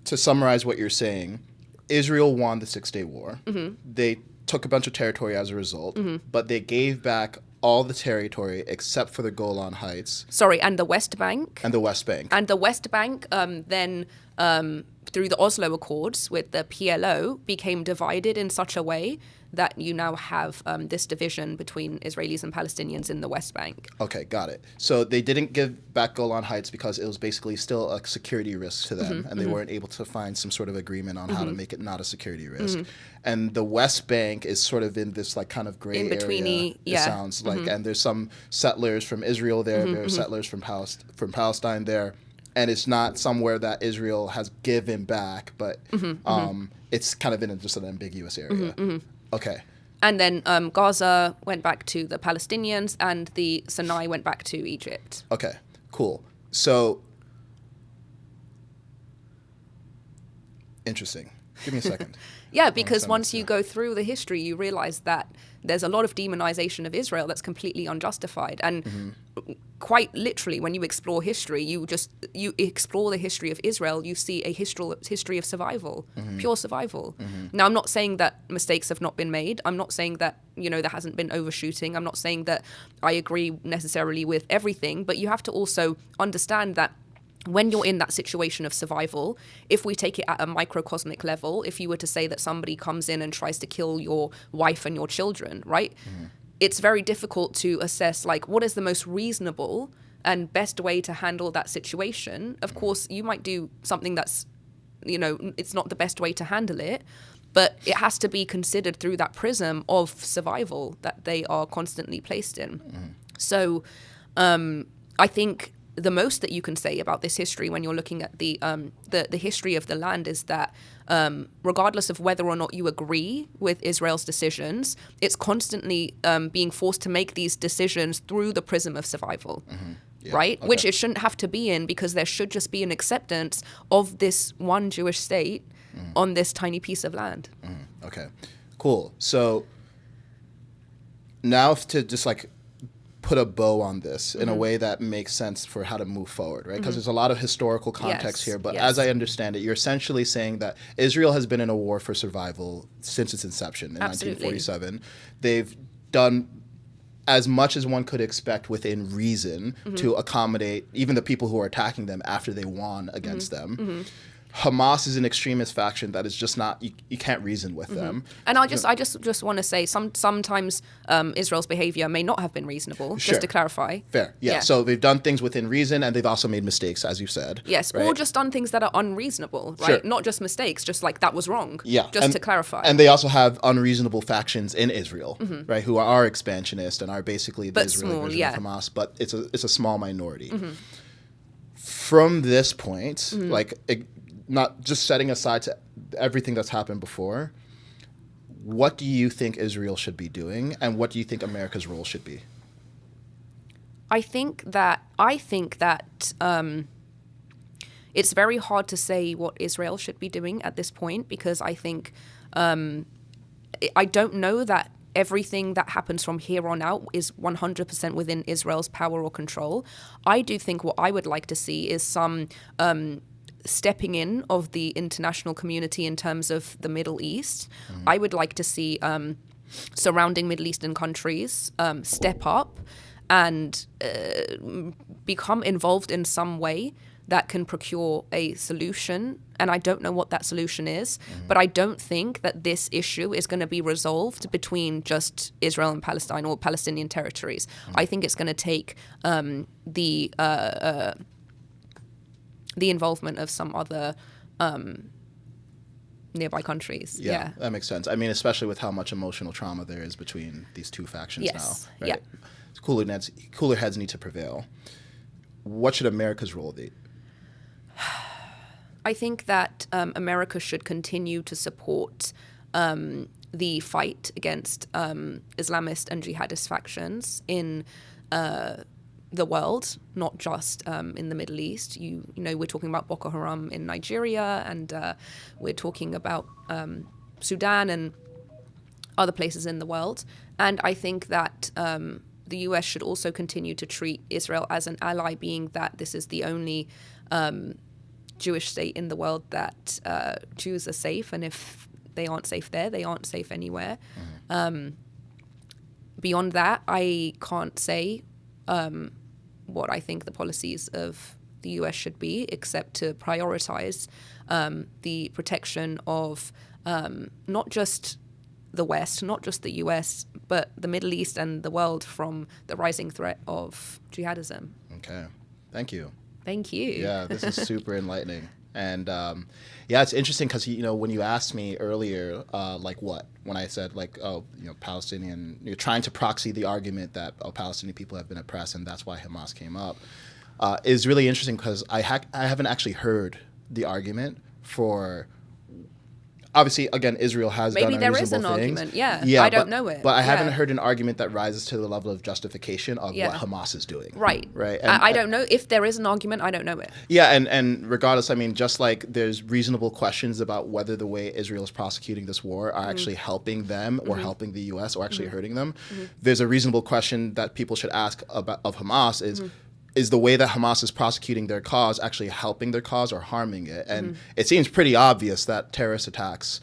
to summarize what you're saying, Israel won the Six-Day War. They took a bunch of territory as a result, but they gave back all the territory except for the Golan Heights. Sorry, and the West Bank. And the West Bank. And the West Bank then, through the Oslo Accords with the PLO, became divided in such a way that you now have this division between Israelis and Palestinians in the West Bank. Okay, got it. So they didn't give back Golan Heights because it was basically still a security risk to them, and they weren't able to find some sort of agreement on how to make it not a security risk. And the West Bank is sort of in this like kind of gray area. It sounds like, and there's some settlers from Israel there. There are settlers from Palestine there. And it's not somewhere that Israel has given back, but it's kind of in just an ambiguous area. Okay. And then Gaza went back to the Palestinians, and the Sinai went back to Egypt. Okay, cool. So, interesting. Give me a second. Yeah, because once you go through the history, you realize that there's a lot of demonization of Israel that's completely unjustified. And quite literally, when you explore history, you explore the history of Israel, you see a history of survival, pure survival. Now, I'm not saying that mistakes have not been made. I'm not saying that, there hasn't been overshooting. I'm not saying that I agree necessarily with everything, but you have to also understand that when you're in that situation of survival, if we take it at a microcosmic level, if you were to say that somebody comes in and tries to kill your wife and your children, right? It's very difficult to assess, like, what is the most reasonable and best way to handle that situation. Of course, you might do something that's, it's not the best way to handle it, but it has to be considered through that prism of survival that they are constantly placed in. So I think the most that you can say about this history when you're looking at the history of the land is that regardless of whether or not you agree with Israel's decisions, it's constantly being forced to make these decisions through the prism of survival, right? Okay. Which it shouldn't have to be in, because there should just be an acceptance of this one Jewish state on this tiny piece of land. Okay, cool. So now to just like put a bow on this in a way that makes sense for how to move forward, right? Because there's a lot of historical context here, but as I understand it, you're essentially saying that Israel has been in a war for survival since its inception in 1947. They've done as much as one could expect within reason to accommodate even the people who are attacking them after they won against them. Hamas is an extremist faction that is just not, you can't reason with them. And I just want to say sometimes Israel's behavior may not have been reasonable, just to clarify. Fair, yeah. So they've done things within reason, and they've also made mistakes, as you said. Yes, right? Or just done things that are unreasonable, right? Not just mistakes, just like that was wrong. Yeah. Just to clarify. And they also have unreasonable factions in Israel, right, who are expansionist and are basically the Israeli version of Hamas, but it's a small minority. From this point, not just setting aside to everything that's happened before, what do you think Israel should be doing, and what do you think America's role should be? I think that it's very hard to say what Israel should be doing at this point, because I think I don't know that everything that happens from here on out is 100% within Israel's power or control. I do think what I would like to see is some stepping in of the international community in terms of the Middle East. I would like to see surrounding Middle Eastern countries step up and become involved in some way that can procure a solution. And I don't know what that solution is, but I don't think that this issue is going to be resolved between just Israel and Palestine or Palestinian territories. I think it's going to take the involvement of some other nearby countries. Yeah, that makes sense. I mean, especially with how much emotional trauma there is between these two factions now. Right? Yeah. Cooler heads need to prevail. What should America's role be? I think that America should continue to support the fight against Islamist and jihadist factions in the world, not just in the Middle East. You know, we're talking about Boko Haram in Nigeria, and we're talking about Sudan and other places in the world. And I think that the US should also continue to treat Israel as an ally, being that this is the only Jewish state in the world that Jews are safe, and if they aren't safe there, they aren't safe anywhere. Beyond that, I can't say what I think the policies of the US should be, except to prioritize the protection of not just the West, not just the US, but the Middle East and the world from the rising threat of jihadism. Okay. Thank you. Thank you. Yeah, this is super enlightening. And it's interesting because, when you asked me earlier, when I said, Palestinian, you're trying to proxy the argument that Palestinian people have been oppressed and that's why Hamas came up, is really interesting because I haven't actually heard the argument for. Obviously, again, Israel has done unreasonable things. Maybe there is an argument, yeah. I don't know it. But I haven't heard an argument that rises to the level of justification of what Hamas is doing. Right. And I don't know. If there is an argument, I don't know it. Yeah, and regardless, I mean, just like there's reasonable questions about whether the way Israel is prosecuting this war are actually helping them or helping the U.S. or actually hurting them, there's a reasonable question that people should ask of Hamas is the way that Hamas is prosecuting their cause actually helping their cause or harming it? And it seems pretty obvious that terrorist attacks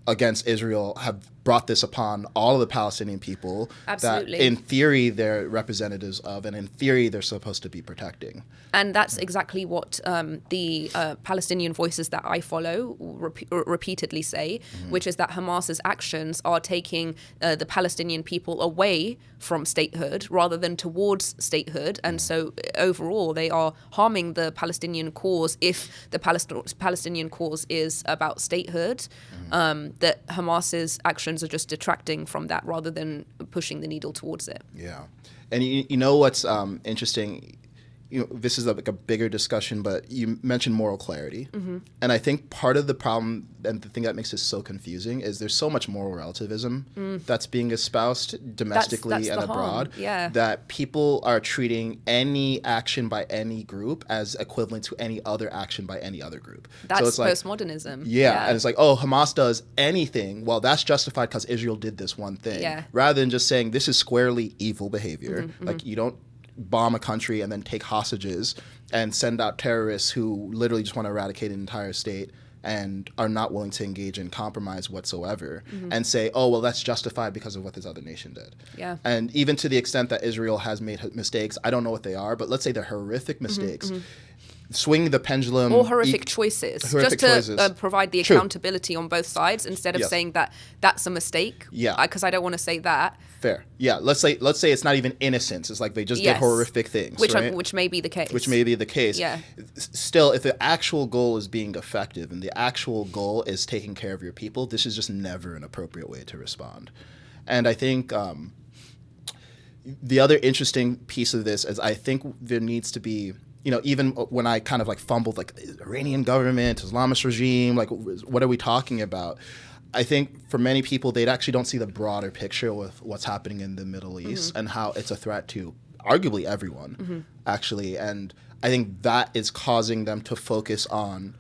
against Israel have brought this upon all of the Palestinian people. Absolutely. That in theory they're representatives of, and in theory they're supposed to be protecting. And that's exactly what the Palestinian voices that I follow repeatedly say, which is that Hamas's actions are taking the Palestinian people away from statehood rather than towards statehood. And so overall, they are harming the Palestinian cause if the Palestinian cause is about statehood, that Hamas's actions are just detracting from that rather than pushing the needle towards it. Yeah. And you know what's interesting? This is like a bigger discussion, but you mentioned moral clarity. And I think part of the problem and the thing that makes this so confusing is there's so much moral relativism that's being espoused domestically that's and the abroad harm. that people are treating any action by any group as equivalent to any other action by any other group. That's so it's like, postmodernism. Yeah, and it's like, oh, Hamas does anything. Well, that's justified because Israel did this one thing. Yeah. Rather than just saying this is squarely evil behavior. Like you don't bomb a country and then take hostages and send out terrorists who literally just want to eradicate an entire state and are not willing to engage in compromise whatsoever and say, oh, well, that's justified because of what this other nation did. Yeah. And even to the extent that Israel has made mistakes, I don't know what they are, but let's say they're horrific mistakes. Swing the pendulum. Or horrific choices. Horrific just to choices. Provide the accountability on both sides instead of saying that that's a mistake. Yeah. Because I don't want to say that. Fair. Yeah. Let's say it's not even innocence. It's like they just did horrific things. Which may be the case. Which may be the case. Yeah. Still, if the actual goal is being effective and the actual goal is taking care of your people, this is just never an appropriate way to respond. And I think the other interesting piece of this is I think there needs to be, even when I kind of like fumbled, like Iranian government, Islamist regime, like what are we talking about? I think for many people, they actually don't see the broader picture with what's happening in the Middle East and how it's a threat to arguably everyone, actually. And I think that is causing them to focus on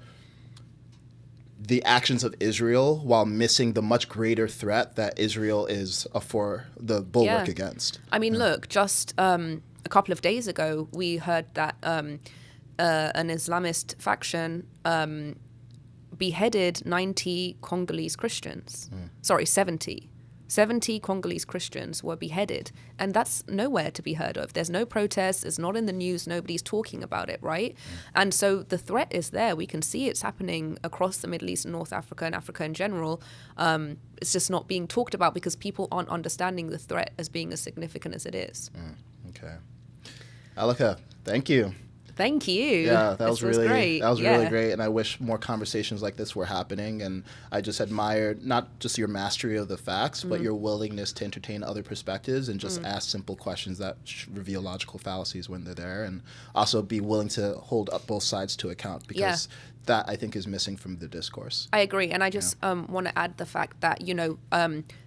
the actions of Israel while missing the much greater threat that Israel is for the bulwark against. I mean, look, just a couple of days ago, we heard that an Islamist faction beheaded 90 Congolese Christians. Sorry, 70. 70 Congolese Christians were beheaded, and that's nowhere to be heard of. There's no protests, it's not in the news, nobody's talking about it, right? And so the threat is there. We can see it's happening across the Middle East and North Africa and Africa in general. It's just not being talked about because people aren't understanding the threat as being as significant as it is. Okay. Elica, thank you. Thank you. Yeah, that was really great. That was really great, and I wish more conversations like this were happening. And I just admire not just your mastery of the facts, but your willingness to entertain other perspectives and just ask simple questions that reveal logical fallacies when they're there, and also be willing to hold up both sides to account, because that, I think, is missing from the discourse. I agree, and I just want to add the fact that,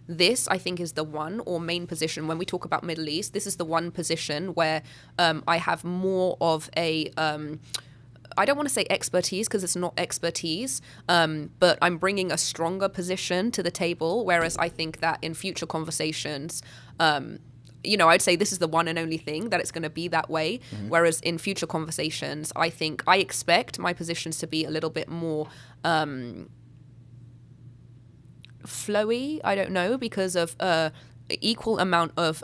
this, I think, is the one or main position when we talk about Middle East. This is the one position where I have more of a, I don't want to say expertise because it's not expertise, but I'm bringing a stronger position to the table, whereas I think that in future conversations, I'd say this is the one and only thing that it's going to be that way. Whereas in future conversations, I expect my positions to be a little bit more flowy. I don't know, because of equal amount of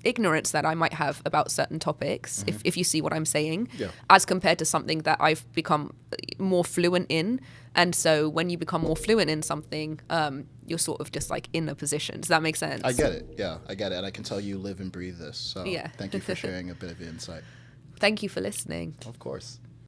ignorance that I might have about certain topics, if you see what I'm saying, as compared to something that I've become more fluent in. And so when you become more fluent in something, you're sort of just like in a position. Does that make sense? I get it. Yeah, I get it. And I can tell you live and breathe this. So thank you for sharing a bit of insight. Thank you for listening. Of course.